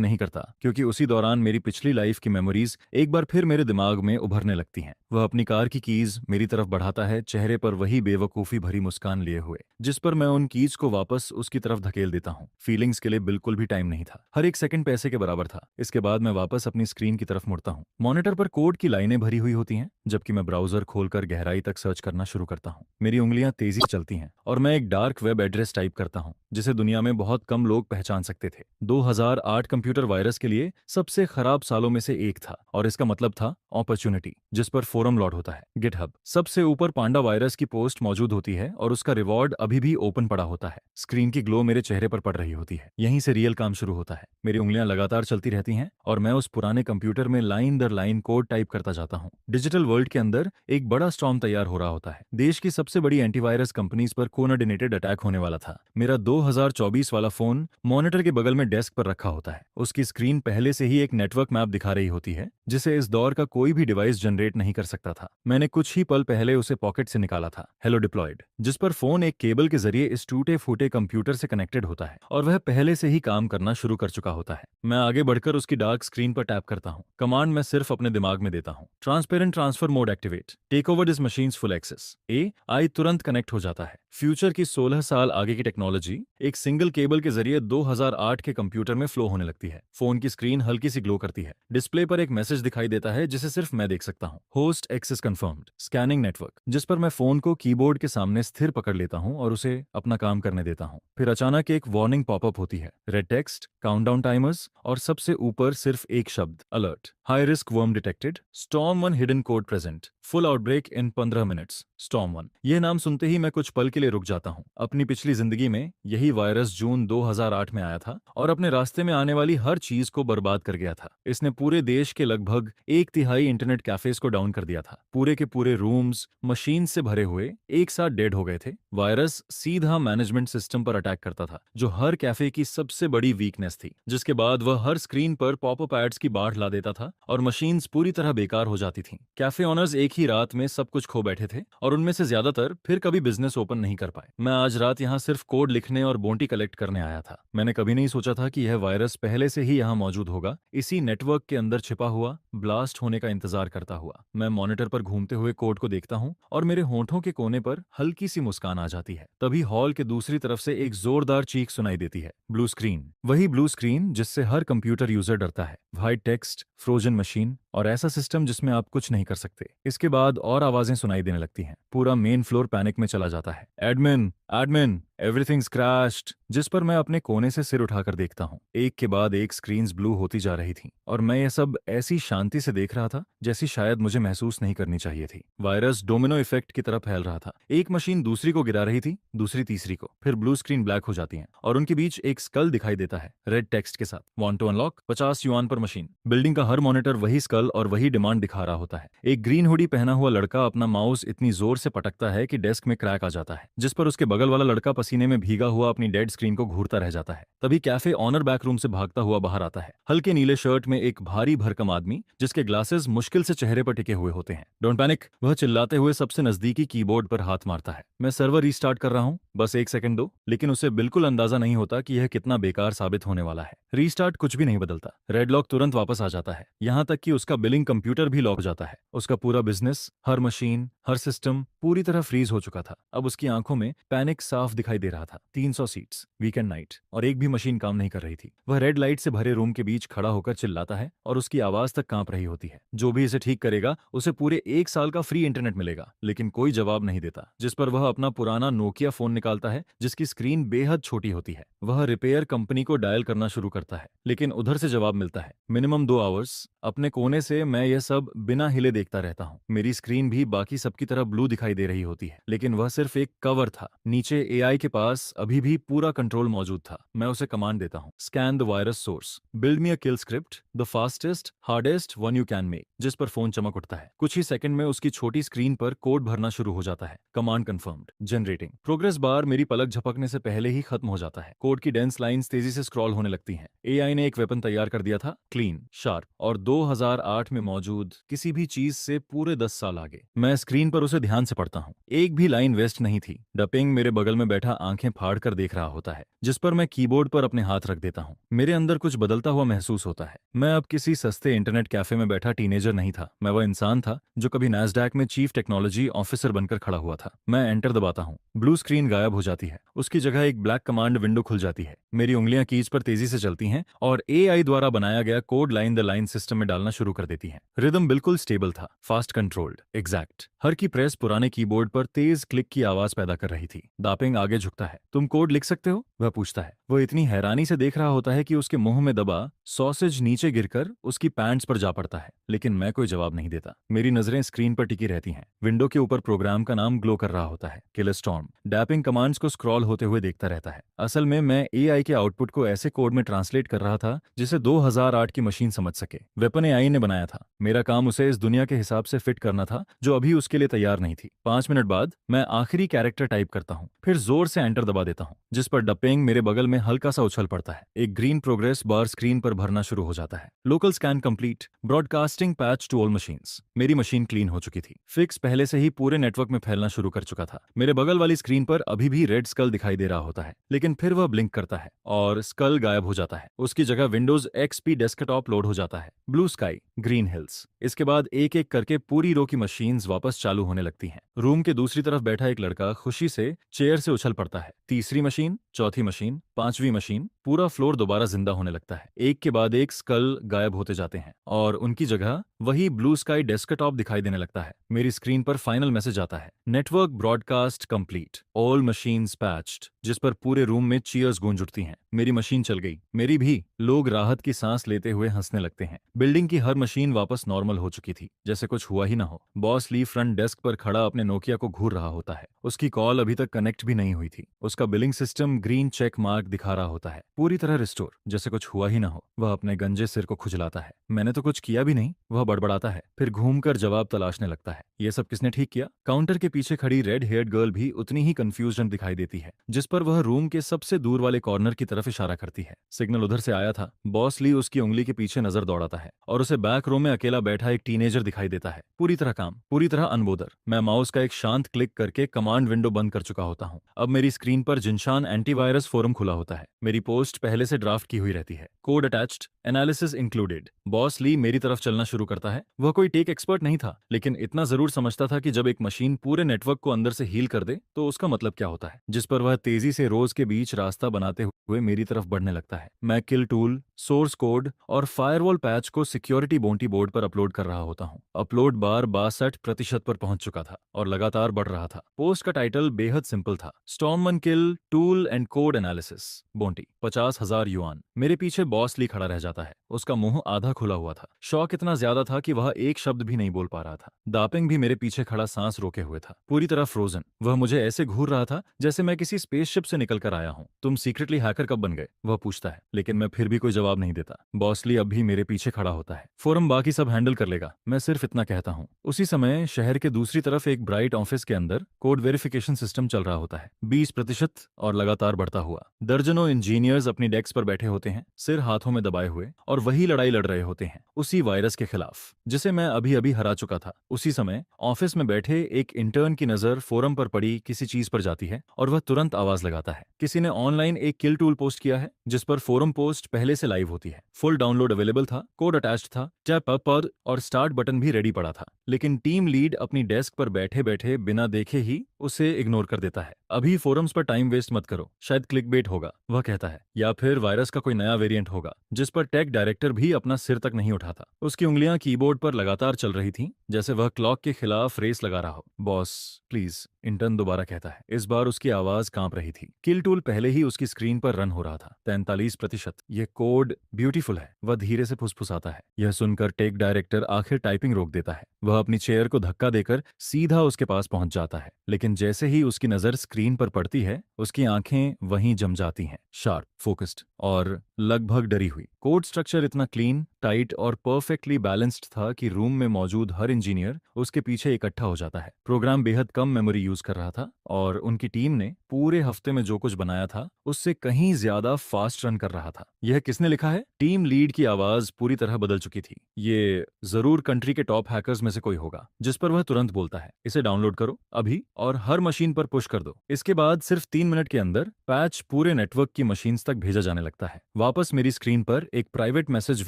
नहीं करता, क्योंकि उसी दौरान मेरी पिछली लाइफ की मेमोरीज एक बार फिर मेरे दिमाग में उभरने लगती हैं। वह अपनी कार की कीज मेरी तरफ बढ़ाता है, चेहरे पर वही बेवकूफी भरी मुस्कान लिए हुए, जिस पर मैं उन कीज को वापस उसकी तरफ धकेल देता हूँ। फीलिंग्स के लिए बिल्कुल भी टाइम नहीं था। हर एक सेकंड पैसे के बराबर था। इसके बाद मैं वापस अपनी स्क्रीन की तरफ मुड़ता हूँ। मॉनिटर पर कोड की लाइनें भरी हुई होती हैं, जबकि मैं ब्राउजर खोलकर गहराई तक सर्च करना शुरू करता हूँ। मेरी उंगलियां तेजी से चलती हैं और मैं एक डार्क वेब एड्रेस टाइप करता हूँ, जिसे दुनिया में बहुत कम लोग पहचान सकते थे। 2008 कंप्यूटर वायरस के लिए सबसे खराब सालों में से एक था, और इसका मतलब था अपॉर्चुनिटी, जिस पर फोरम लॉर्ड होता है। गिटहब, सबसे ऊपर पांडा वायरस की पोस्ट मौजूद होती है और उसका रिवॉर्ड अभी भी ओपन पड़ा होता है। स्क्रीन की ग्लो मेरे चेहरे पर पड़ रही होती है। यहीं से रियल काम शुरू होता है। मेरी उंगलियां लगातार चलती रहती हैं और मैं उस पुराने कंप्यूटर में लाइन दर लाइन कोड टाइप करता जाता हूँ। डिजिटल वर्ल्ड के अंदर एक बड़ा स्टॉर्म तैयार हो रहा होता है। देश की सबसे बड़ी एंटीवायरस कंपनीज पर कोऑर्डिनेटेड अटैक होने वाला था। मेरा 2024 वाला फोन मॉनिटर के बगल में डेस्क पर रखा होता है। उसकी स्क्रीन पहले से ही एक नेटवर्क मैप दिखा रही होती है, जिसे इस दौर का कोई भी डिवाइस जनरेट नहीं कर सकता था। मैंने कुछ ही पल पहले उसे पॉकेट से निकाला था। हेलो डिप्लॉयड, जिस पर फोन एक केबल के जरिए इस टूटे फूटे कंप्यूटर से कनेक्टेड होता है और वह पहले से ही काम करना शुरू कर चुका होता है। मैं आगे बढ़कर उसकी डार्क स्क्रीन पर टैप करता हूँ। कमांड मैं सिर्फ अपने दिमाग में देता हूँ। Transparent transfer mode activate, take over this machines full access. AI तुरंत कनेक्ट हो जाता है। फ्यूचर की 16 साल आगे की टेक्नोलॉजी एक सिंगल केबल के जरिए 2008 के कंप्यूटर में फ्लो होने लगती है। फोन की स्क्रीन हल्की सी ग्लो करती है। डिस्प्ले पर एक मैसेज दिखाई देता है, जिसे सिर्फ मैं देख सकता हूँ। Host access confirmed. Scanning network, जिस पर मैं फोन को कीबोर्ड के सामने स्थिर पकड़ लेता हूँ और उसे अपना काम करने देता हूँ। फिर अचानक एक वार्निंग पॉपअप होती है। रेड टेक्स्ट, काउंटडाउन टाइमर्स और सबसे ऊपर सिर्फ एक शब्द, alert. High risk worm detected, storm 1 hidden code present, full outbreak इन 15 मिनट्स। स्टॉर्म 1, यह नाम सुनते ही मैं कुछ पल के लिए रुक जाता हूँ। अपनी पिछली जिंदगी में यही वायरस जून 2008 में आया था और अपने रास्ते में आने वाली हर चीज को बर्बाद कर गया था। इसने पूरे देश के लगभग 1/3 इंटरनेट कैफेज को डाउन कर दिया था। पूरे के पूरे रूम्स मशीन से भरे हुए एक साथ डेड हो गए थे। वायरस सीधा मैनेजमेंट सिस्टम पर अटैक करता था, जो हर कैफे की सबसे बड़ी वीकनेस थी, जिसके बाद वह हर स्क्रीन पर पॉपअप एड्स की बाढ़ ला देता था और मशीन्स पूरी तरह बेकार हो जाती थीं। कैफे ओनर्स एक ही रात में सब कुछ खो बैठे थे और उनमें से ज्यादातर फिर कभी बिजनेस ओपन नहीं कर पाए। मैं आज रात यहाँ सिर्फ कोड लिखने और बोंटी कलेक्ट करने आया था। मैंने कभी नहीं सोचा था कि यह वायरस पहले से ही यहाँ मौजूद होगा, इसी नेटवर्क के अंदर छिपा हुआ, ब्लास्ट होने का इंतजार करता हुआ। मैं मॉनिटर पर घूमते हुए कोड को देखता हूँ और मेरे होंठों के कोने पर हल्की सी मुस्कान आ जाती है। तभी हॉल के दूसरी तरफ से एक जोरदार चीख सुनाई देती है। ब्लू स्क्रीन, वही ब्लू स्क्रीन जिससे हर कंप्यूटर यूजर डरता है। व्हाइट टेक्स्ट, फ्रोजन मशीन और ऐसा सिस्टम जिसमें आप कुछ नहीं कर सकते। इसके बाद और आवाजें सुनाई देने लगती हैं। पूरा मेन फ्लोर पैनिक में चला जाता है। Admin, admin, everything's crashed. जिस पर मैं अपने कोने से सिर उठाकर देखता हूँ। एक के बाद एक स्क्रीन्स ब्लू होती जा रही थी और मैं यह सब ऐसी शांति से देख रहा था जैसी शायद मुझे महसूस नहीं करनी चाहिए थी। वायरस डोमिनो इफेक्ट की तरह फैल रहा था। एक मशीन दूसरी को गिरा रही थी, दूसरी तीसरी को। फिर ब्लू स्क्रीन ब्लैक हो जाती है और उनके बीच एक स्कल दिखाई देता है, रेड टेक्स्ट के साथ। वांट टू अनलॉक, 50 युआन पर मशीन। बिल्डिंग का हर मॉनिटर वही स्कल और वही डिमांड दिखा रहा होता है। एक ग्रीन हुडी पहना हुआ लड़का अपना माउस इतनी जोर से पटकता है कि डेस्क में क्रैक आ जाता है, जिस पर उसके बगल वाला लड़का पसीने में भीगा हुआ अपनी डेड स्क्रीन को घूरता रह जाता है। तभी कैफे ऑनर बैक रूम से भागता हुआ बाहर आता है। हल्के नीले शर्ट में एक भारी भरकम आदमी, जिसके ग्लासेस मुश्किल से चेहरे पर टिके हुए होते हैं। डोंट पैनिक, वह चिल्लाते हुए सबसे नजदीकी कीबोर्ड पर हाथ मारता है। मैं सर्वर रीस्टार्ट कर रहा हूँ, बस 1 सेकंड दो। लेकिन उसे बिल्कुल अंदाजा नहीं होता कि यह कितना बेकार साबित होने वाला है। रीस्टार्ट कुछ भी नहीं बदलता। रेड लॉक तुरंत वापस आ जाता है, यहाँ तक कि उसका बिलिंग कंप्यूटर भी लॉक हो जाता है। उसका पूरा बिजनेस, हर मशीन, हर सिस्टम पूरी तरह फ्रीज हो चुका था। अब उसकी आंखों में पैनिक साफ दिखाई दे रहा था। 300 सीट्स, वीकेंड नाइट, और एक भी मशीन काम नहीं कर रही थी। वह रेड लाइट से भरे रूम के बीच खड़ा होकर चिल्लाता है और उसकी आवाज तक कांप रही होती है। जो भी इसे ठीक करेगा उसे पूरे 1 साल का फ्री इंटरनेट मिलेगा। लेकिन कोई जवाब नहीं देता। जिस पर वह अपना पुराना नोकिया फोन निकालता है, जिसकी स्क्रीन बेहद छोटी होती है। वह रिपेयर कंपनी को डायल करना शुरू करता है, लेकिन उधर से जवाब मिलता है, मिनिमम 2 आवर्स। अपने कोने से मैं यह सब बिना हिले देखता रहता हूँ। मेरी स्क्रीन भी बाकी सबकी तरह ब्लू दिखाई दे रही होती है, लेकिन वह सिर्फ एक कवर था। नीचे एआई के पास अभी भी पूरा कंट्रोल मौजूद था। मैं उसे कमांड देता हूँ, scan the virus source, build me a kill script, the fastest hardest one you can make. जिस पर फोन चमक उठता है। कुछ ही सेकंड में उसकी छोटी स्क्रीन पर कोड भरना शुरू हो जाता है। Command confirmed, generating. Progress bar मेरी पलक झपकने से पहले ही खत्म हो जाता है। कोड की डेंस लाइंस तेजी से स्क्रॉल होने लगती हैं। एआई ने एक वेपन तैयार कर दिया था, क्लीन, शार्प और 2008 में मौजूद किसी भी चीज से पूरे 10 साल आगे। मैं स्क्रीन पर उसे ध्यान से पढ़ता हूँ। एक भी लाइन वेस्ट नहीं थी। डपिंग मेरे बगल में बैठा आंखें फाड़ कर देख रहा होता है, जिस पर मैं कीबोर्ड पर अपने हाथ रख देता हूँ। मेरे अंदर कुछ बदलता हुआ महसूस होता है। मैं अब किसी सस्ते इंटरनेट कैफे में बैठा टीनेजर नहीं था। मैं वह इंसान था जो कभी नैस्डैक में चीफ टेक्नोलॉजी ऑफिसर बनकर खड़ा हुआ था। मैं एंटर दबाता हूँ। ब्लू स्क्रीन गायब हो जाती है। उसकी जगह एक ब्लैक कमांड विंडो खुल जाती है। मेरी उंगलियां कीज पर तेजी से चलती हैं और एआई द्वारा बनाया गया code line the line system में डालना शुरू कर देती है। रिदम बिल्कुल स्टेबल था, फास्ट कंट्रोल्ड, एग्जैक्ट। हर की प्रेस पुराने कीबोर्ड पर तेज क्लिक की आवाज पैदा कर रही थी। दापिंग आगे झुकता है। तुम कोड लिख सकते हो? वह पूछता है। वो इतनी हैरानी से देख रहा होता है कि उसके मुंह में दबा सॉसेज नीचे गिरकर उसकी पैंट्स पर जा पड़ता है। लेकिन मैं कोई जवाब नहीं देता। मेरी नजरें स्क्रीन पर टिकी रहती हैं। विंडो के ऊपर प्रोग्राम का नाम ग्लो कर रहा होता है, किलर स्टॉर्म। डैपिंग कमांड्स को स्क्रॉल होते हुए देखता रहता है। असल में मैं एआई के आउटपुट को ऐसे कोड में ट्रांसलेट कर रहा था जिसे 2008 की मशीन समझ सके। वेपन एआई ने बनाया था। मेरा काम उसे इस दुनिया के हिसाब से फिट करना था जो अभी उसके लिए तैयार नहीं थी। 5 मिनट बाद मैं आखिरी कैरेक्टर टाइप करता हूँ, फिर जोर से एंटर दबा देता हूँ, जिस पर डपिंग मेरे बगल में हल्का सा उछल पड़ता है। एक ग्रीन प्रोग्रेस बार स्क्रीन पर भरना शुरू हो जाता है। Local scan complete, broadcasting patch to all machines. मेरी मशीन क्लीन हो चुकी थी। फिक्स पहले से ही पूरे नेटवर्क में फैलना शुरू कर चुका था। मेरे बगल वाली स्क्रीन पर अभी भी रेड स्कल दिखाई दे रहा होता है, लेकिन फिर वह ब्लिंक करता है और स्कल गायब हो जाता है। उसकी जगह विंडोज एक्सपी डेस्कटॉप लोड हो जाता है। Blue sky, green hills. इसके बाद एक एक करके पूरी रो की मशीन्स वापस चालू होने लगती हैं। रूम के दूसरी तरफ बैठा एक लड़का खुशी से चेयर से उछल पड़ता है। तीसरी मशीन, चौथी मशीन, 5वीं मशीन, पूरा फ्लोर दोबारा जिंदा होने लगता है। एक के बाद एक स्कल गायब होते जाते हैं और उनकी जगह वही ब्लू स्काई डेस्कटॉप दिखाई देने लगता है। मेरी स्क्रीन पर फाइनल मैसेज आता है, network broadcast complete, all machines patched, जिस पर पूरे रूम में चीयर्स गूंज उठती हैं। मेरी मशीन चल गई, मेरी भी। लोग राहत की सांस लेते हुए हंसने लगते हैं। बिल्डिंग की हर मशीन वापस नॉर्मल हो चुकी थी, जैसे कुछ हुआ ही ना हो। बॉस ली फ्रंट डेस्क पर खड़ा अपने नोकिया को घूर रहा होता है। उसकी कॉल अभी तक कनेक्ट भी नहीं हुई थी। उसका billing system green check mark दिखा रहा होता है, पूरी तरह रिस्टोर, जैसे कुछ हुआ ही ना हो। वह अपने गंजे सिर को खुजलाता है। मैंने तो कुछ किया भी नहीं, वह बड़बड़ाता है, फिर घूमकर जवाब तलाशने लगता है। ये सब किसने ठीक किया? काउंटर के पीछे खड़ी रेड हेयर्ड गर्ल भी उतनी ही कंफ्यूजन दिखाई देती है, जिस पर वह रूम के सबसे दूर वाले कॉर्नर की तरफ इशारा करती है। सिग्नल उधर से आया था। बॉस ली उसकी उंगली के पीछे नजर दौड़ाता है और उसे बैक रो में अकेला बैठा एक टीनेजर दिखाई देता है। पूरी तरह काम, पूरी तरह अनबोदर। मैं माउस का एक शांत क्लिक करके कमांड विंडो बंद कर चुका होता हूँ। अब मेरी स्क्रीन पर जिनशान एंटीवायरस फोरम खुला होता है। मेरी पोस्ट पहले से ड्राफ्ट की हुई रहती है, code attached, analysis included. Boss Li मेरी तरफ चलना शुरू करता है। वह कोई टेक एक्सपर्ट नहीं था, लेकिन इतना जरूर समझता था कि जब एक मशीन पूरे नेटवर्क को अंदर से हील कर दे तो उसका मतलब क्या होता है। जिस पर वह तेजी से रोज के बीच रास्ता बनाते हुए मेरी तरफ बढ़ने लगता है। मैं किल टूल, सोर्स कोड और फायरवॉल पैच को सिक्योरिटी बोंटी बोर्ड पर अपलोड कर रहा होता हूँ। अपलोड बार 62% पर पहुंच चुका था और लगातार बढ़ रहा था। पोस्ट का टाइटल बेहद सिंपल था, Storman kill tool and code analysis bounty, 50,000 yuan. मेरे पीछे बॉस ली खड़ा रह जाता है। उसका मुंह आधा खुला हुआ था। शौक इतना ज्यादा था कि वह एक शब्द भी नहीं बोल पा रहा था। दापिंग भी मेरे पीछे खड़ा सांस रोके हुए था, पूरी तरह फ्रोजन। वह मुझे ऐसे घूर रहा था जैसे मैं किसी स्पेसशिप से निकल कर आया हूँ। तुम सीक्रेटली हैकर कब बन गए? वह पूछता है, लेकिन मैं फिर भी कोई जवाब नहीं देता। बॉस ली अब भी मेरे पीछे खड़ा होता है। फोरम बाकी सब हैंडल कर लेगा, मैं सिर्फ इतना कहता हूँ। उसी समय शहर के दूसरी तरफ एक ब्राइट ऑफिस के अंदर कोड वेरिफिकेशन सिस्टम चल रहा होता है, 20% और लगातार बढ़ता हुआ। दर्जनों इंजीनियर्स अपनी डेस्क पर बैठे होते हैं, सिर हाथों में दबाए हुए, और वही लड़ाई लड़ रहे होते हैं, उसी वायरस के खिलाफ जिसे मैं अभी अभी हरा चुका था। उसी समय ऑफिस में बैठे एक इंटर्न की नजर फोरम पर पड़ी किसी चीज पर जाती है और वह तुरंत आवाज लगाता है। किसी ने ऑनलाइन एक किल टूल पोस्ट किया है, जिस पर फोरम पोस्ट पहले से लाइव होती है। फुल डाउनलोड अवेलेबल था, कोड अटैच्ड था, टैप अप और स्टार्ट बटन भी रेडी पड़ा था। लेकिन टीम लीड अपनी डेस्क पर बैठे बैठे बिना देखे ही उसे इग्नोर कर देता है। अभी फोरम्स पर टाइम वेस्ट मत करो, शायद क्लिकबेट होगा, वह कहता है, या फिर वायरस का कोई नया वेरिएंट होगा, जिस पर टेक डायरेक्टर भी अपना सिर तक नहीं उठाता। उसकी उंगलियां कीबोर्ड पर लगातार चल रही थीं, जैसे वह क्लॉक के खिलाफ रेस लगा रहा हो। बॉस प्लीज, इंटर्न दोबारा कहता है। इस बार उसकी आवाज कांप रही थी। किल टूल पहले ही उसकी स्क्रीन पर रन हो रहा था, 43%। यह कोड ब्यूटीफुल है, वह धीरे से फुसफुसाता है। यह सुनकर टेक डायरेक्टर आखिर टाइपिंग रोक देता है। वह अपनी चेयर को धक्का देकर सीधा उसके पास पहुंच जाता है, लेकिन जैसे ही उसकी नजर स्क्रीन पर पड़ती है, उसकी आंखें वहीं जम जाती हैं, शार्प, फोकस्ड और लगभग डरी हुई। कोड स्ट्रक्चर इतना क्लीन, टाइट और परफेक्टली बैलेंस्ड था कि रूम में मौजूद हर इंजीनियर उसके पीछे इकट्ठा हो जाता है। प्रोग्राम बेहद कम मेमोरी यूज कर रहा था और उनकी टीम ने पूरे हफ्ते में जो कुछ बनाया था उससे कहीं ज्यादा फास्ट रन कर रहा था। यह किसने लिखा है? टीम लीड की आवाज पूरी तरह बदल चुकी थी। ये जरूर कंट्री के टॉप हैकर्स में से कोई होगा, जिस पर वह तुरंत बोलता है, इसे डाउनलोड करो अभी और हर मशीन पर पुश कर दो। इसके बाद सिर्फ 3 मिनट के अंदर पैच पूरे नेटवर्क की मशीन्स तक भेजा जाने लगता है। वापस मेरी स्क्रीन पर एक प्राइवेट मैसेज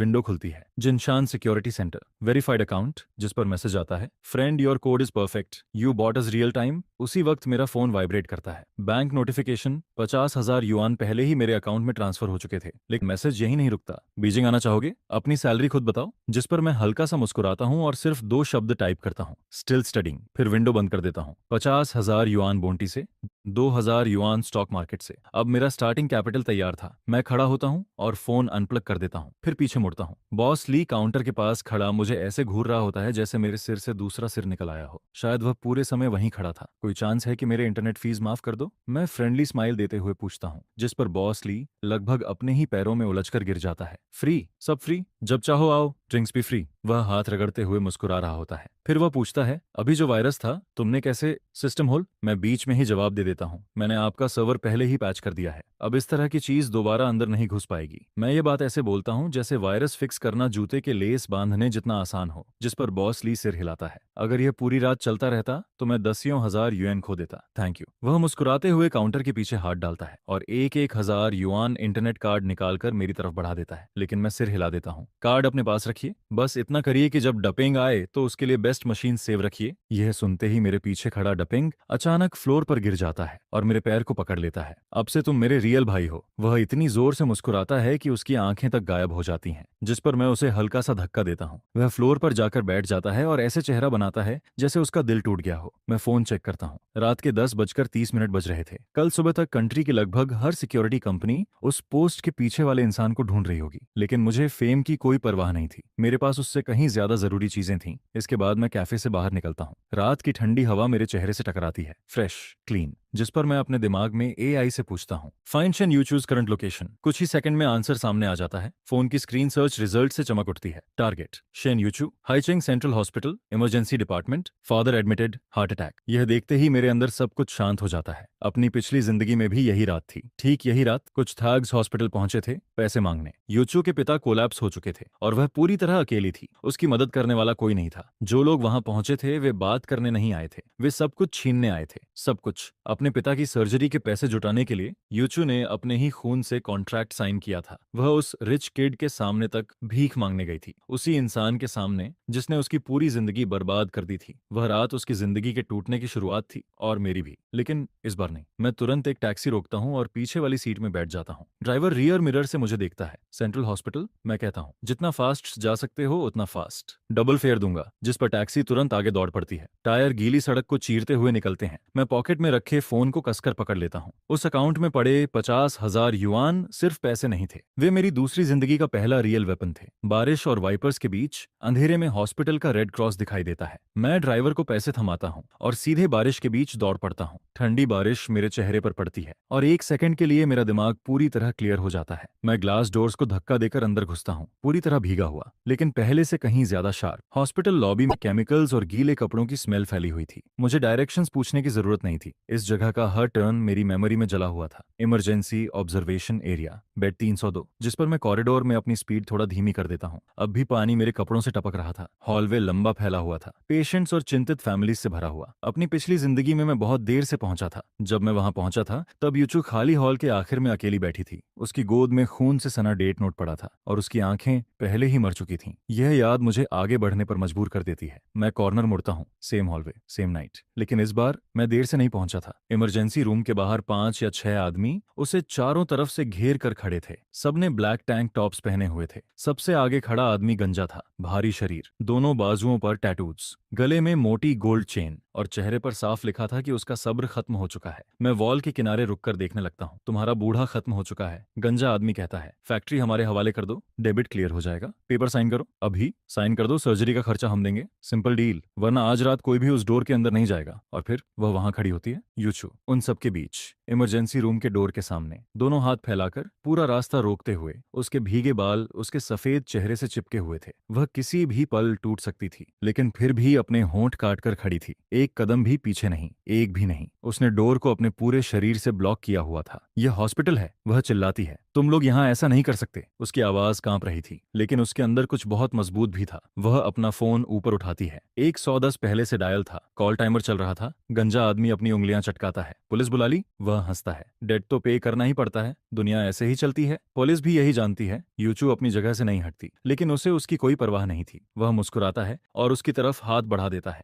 विंडो खुलती है, जिनशान सिक्योरिटी सेंटर, वेरीफाइड अकाउंट, जिस पर मैसेज आता है, friend your code is perfect, you bought us real time. उसी वक्त मेरा फोन वाइब्रेट करता है। बैंक नोटिफिकेशन, 50,000 युआन पहले ही मेरे अकाउंट में ट्रांसफर हो चुके थे। लेकिन मैसेज यही नहीं रुकता, बीजिंग आना चाहोगे? अपनी सैलरी खुद बताओ। जिस पर मैं हल्का सा मुस्कुराता हूँ और सिर्फ 2 शब्द टाइप करता हूँ, स्टिल स्टडिंग। फिर विंडो बंद कर देता हूँ। 50,000 युआन बोंटी से, 2,000 युआन स्टॉक मार्केट से। अब मेरा स्टार्टिंग कैपिटल तैयार था। मैं खड़ा होता हूँ और फोन अनप्लग कर देता हूँ, फिर पीछे मुड़ता हूँ। बॉस ली काउंटर के पास खड़ा मुझे ऐसे घूर रहा होता है जैसे मेरे सिर से दूसरा सिर निकल आया हो। शायद वह पूरे समय वहीं खड़ा था। कोई चांस है कि मेरे इंटरनेट फीस माफ कर दो? मैं फ्रेंडली स्माइल देते हुए पूछता हूँ, जिस पर बॉस ली लगभग अपने ही पैरों में उलझकर गिर जाता है। फ्री, सब फ्री, जब चाहो आओ, ड्रिंक्स भी फ्री। वह हाथ रगड़ते हुए मुस्कुरा रहा होता है। फिर वह पूछता है, अभी जो वायरस था तुमने कैसे? System hole? मैं बीच में ही जवाब दे देता हूँ, मैंने आपका सर्वर पहले ही पैच कर दिया है। अब इस तरह की चीज दोबारा अंदर नहीं घुस पाएगी। मैं ये बात ऐसे बोलता हूँ जैसे वायरस फिक्स करना जूते के लेस बांधने जितना आसान हो। जिस पर बॉस ली सिर हिलाता है। अगर यह पूरी रात चलता रहता तो मैं 10,000 युएन खो देता। Thank you. वह मुस्कुराते हुए काउंटर के पीछे हाथ डालता है और 1,000 युआन इंटरनेट कार्ड निकालकर मेरी तरफ बढ़ा देता है, लेकिन मैं सिर हिला देता हूँ। कार्ड अपने पास रखिए, बस इतना इतना करिए कि जब डपिंग आए तो उसके लिए बेस्ट मशीन सेव रखिए। यह सुनते ही मेरे पीछे खड़ा डपिंग अचानक फ्लोर पर गिर जाता है और मेरे पैर को पकड़ लेता है। अब से तुम मेरे रियल भाई हो। वह इतनी जोर से मुस्कुराता है कि उसकी आंखें तक गायब हो जाती हैं, जिस पर मैं उसे हल्का सा धक्का देता हूँ। वह फ्लोर पर जाकर बैठ जाता है और ऐसे चेहरा बनाता है जैसे उसका दिल टूट गया हो। मैं फोन चेक करता हूँ। रात के 10:30 बज रहे थे। कल सुबह तक कंट्री की लगभग हर सिक्योरिटी कंपनी उस पोस्ट के पीछे वाले इंसान को ढूंढ रही होगी, लेकिन मुझे फेम की कोई परवाह नहीं थी। मेरे पास उससे कहीं ज्यादा जरूरी चीजें थीं। इसके बाद मैं कैफे से बाहर निकलता हूँ। रात की ठंडी हवा मेरे चेहरे से टकराती है, फ्रेश, क्लीन, जिस पर मैं अपने दिमाग में एआई से पूछता हूँ, find Shane you choose current location. कुछ ही सेकंड में आंसर सामने आ जाता है। फोन की स्क्रीन सर्च रिजल्ट से चमक उठती है। Target Shen Yuchu, Haiqing central hospital, emergency department, father admitted, heart attack. यह देखते ही मेरे अंदर सब कुछ शांत हो जाता है। अपनी पिछली जिंदगी में भी यही रात थी। ठीक यही रात कुछ थग्स हॉस्पिटल पहुंचे थे पैसे मांगने। यूचू के पिता कोलैप्स हो चुके थे और वह पूरी तरह अकेली थी। उसकी मदद करने वाला कोई नहीं था। जो लोग वहां पहुंचे थे वे बात करने नहीं आए थे, वे सब कुछ छीनने आए थे। सब कुछ। अपने पिता की सर्जरी के पैसे जुटाने के लिए यूचू ने अपने ही खून से कॉन्ट्रैक्ट साइन किया था। वह उस रिच किड के सामने तक भीख मांगने गई थी, उसी इंसान के सामने जिसने उसकी पूरी जिंदगी बर्बाद कर दी थी। वह रात उसकी जिंदगी के टूटने की शुरुआत थी और मेरी भी। लेकिन इस बार नहीं। मैं तुरंत एक टैक्सी रोकता हूँ और पीछे वाली सीट में बैठ जाता हूँ। ड्राइवर रियर मिरर से मुझे देखता है। सेंट्रल हॉस्पिटल, मैं कहता हूँ, जितना फास्ट जा सकते हो उतना फास्ट। डबल फेयर दूंगा, जिस पर टैक्सी तुरंत आगे दौड़ पड़ती है। टायर गीली सड़क को चीरते हुए निकलते हैं। मैं पॉकेट में रखे फोन को कसकर पकड़ लेता हूँ। उस अकाउंट में पड़े 50,000 युआन सिर्फ पैसे नहीं थे, वे मेरी दूसरी जिंदगी का पहला रियल वेपन थे। बारिश और वाइपर्स के बीच अंधेरे में हॉस्पिटल का रेड क्रॉस दिखाई देता है। मैं ड्राइवर को पैसे थमाता हूँ और सीधे बारिश के बीच दौड़ पड़ता हूँ। ठंडी बारिश मेरे चेहरे पर पड़ती है और एक सेकंड के लिए मेरा दिमाग पूरी तरह क्लियर हो जाता है। मैं ग्लास डोर्स को धक्का देकर अंदर घुसता हूँ, पूरी तरह भीगा हुआ, लेकिन पहले से कहीं ज्यादा शार्प। हॉस्पिटल लॉबी में केमिकल्स और गीले कपड़ों की स्मेल फैली हुई थी। मुझे डायरेक्शंस पूछने की जरूरत नहीं थी। इस जगह का हर टर्न मेरी मेमोरी में जला हुआ था। इमरजेंसी ऑब्जर्वेशन एरिया, बेड 302, जिस पर मैं कॉरिडोर में अपनी स्पीड थोड़ा धीमी कर देता हूँ। अब भी पानी मेरे कपड़ों से टपक रहा था। हॉलवे लंबा फैला हुआ था, पेशेंट्स और चिंतित फैमिलीज से भरा हुआ। अपनी पिछली जिंदगी में मैं बहुत देर से पहुंचा था। जब मैं वहां पहुंचा था तब यूचू खाली हॉल के आखिर में अकेली बैठी थी। उसकी गोद में खून से सना डेट नोट पड़ा था और उसकी आंखें पहले ही मर चुकी थीं। यह याद मुझे आगे बढ़ने पर मजबूर कर देती है। मैं कॉर्नर मुड़ता हूँ। सेम हॉलवे, सेम नाइट, लेकिन इस बार मैं देर से नहीं पहुंचा था। इमरजेंसी रूम के बाहर 5 या 6 आदमी उसे चारों तरफ से घेर कर खड़े थे। सबने ब्लैक टैंक टॉप्स पहने हुए थे। सबसे आगे खड़ा आदमी गंजा था, भारी शरीर, दोनों बाजुओं पर टैटूज, गले में मोटी गोल्ड चेन और चेहरे पर साफ लिखा था कि उसका सब्र खत्म हो चुका है। मैं वॉल के किनारे रुककर देखने लगता हूँ। तुम्हारा बूढ़ा खत्म हो चुका है, गंजा आदमी कहता है। फैक्ट्री हमारे हवाले कर दो, डेबिट क्लियर हो जाएगा। पेपर साइन करो, अभी साइन कर दो, सर्जरी का खर्चा हम देंगे। सिंपल डील, वरना आज रात कोई भी उस डोर के अंदर नहीं जाएगा। और फिर वह वहां खड़ी होती है, यूचू, उन सबके बीच, इमरजेंसी रूम के डोर के सामने, दोनों हाथ फैलाकर, पूरा रास्ता रोकते हुए। उसके भीगे बाल उसके सफेद चेहरे से चिपके हुए थे। वह किसी भी पल टूट सकती थी, लेकिन फिर भी अपने होंठ काट कर खड़ी थी। एक कदम भी पीछे नहीं, एक भी नहीं। उसने डोर को अपने पूरे शरीर से ब्लॉक किया हुआ था। यह हॉस्पिटल है, वह चिल्लाती है, तुम लोग यहाँ ऐसा नहीं कर सकते। उसकी आवाज कांप रही थी, लेकिन उसके अंदर कुछ बहुत मजबूत भी था। वह अपना फोन ऊपर उठाती है। 110 पहले से डायल था, कॉल टाइमर चल रहा था। गंजा आदमी अपनी उंगलियां चटकाता है। पुलिस बुला ली? वह हंसता है। डेट तो पे करना ही पड़ता है, दुनिया ऐसे ही चलती है। पुलिस भी यही जानती है। यूचू अपनी जगह से नहीं हटती, लेकिन उसे उसकी कोई परवाह नहीं थी। वह मुस्कुराता है और उसकी तरफ हाथ बढ़ा देता है।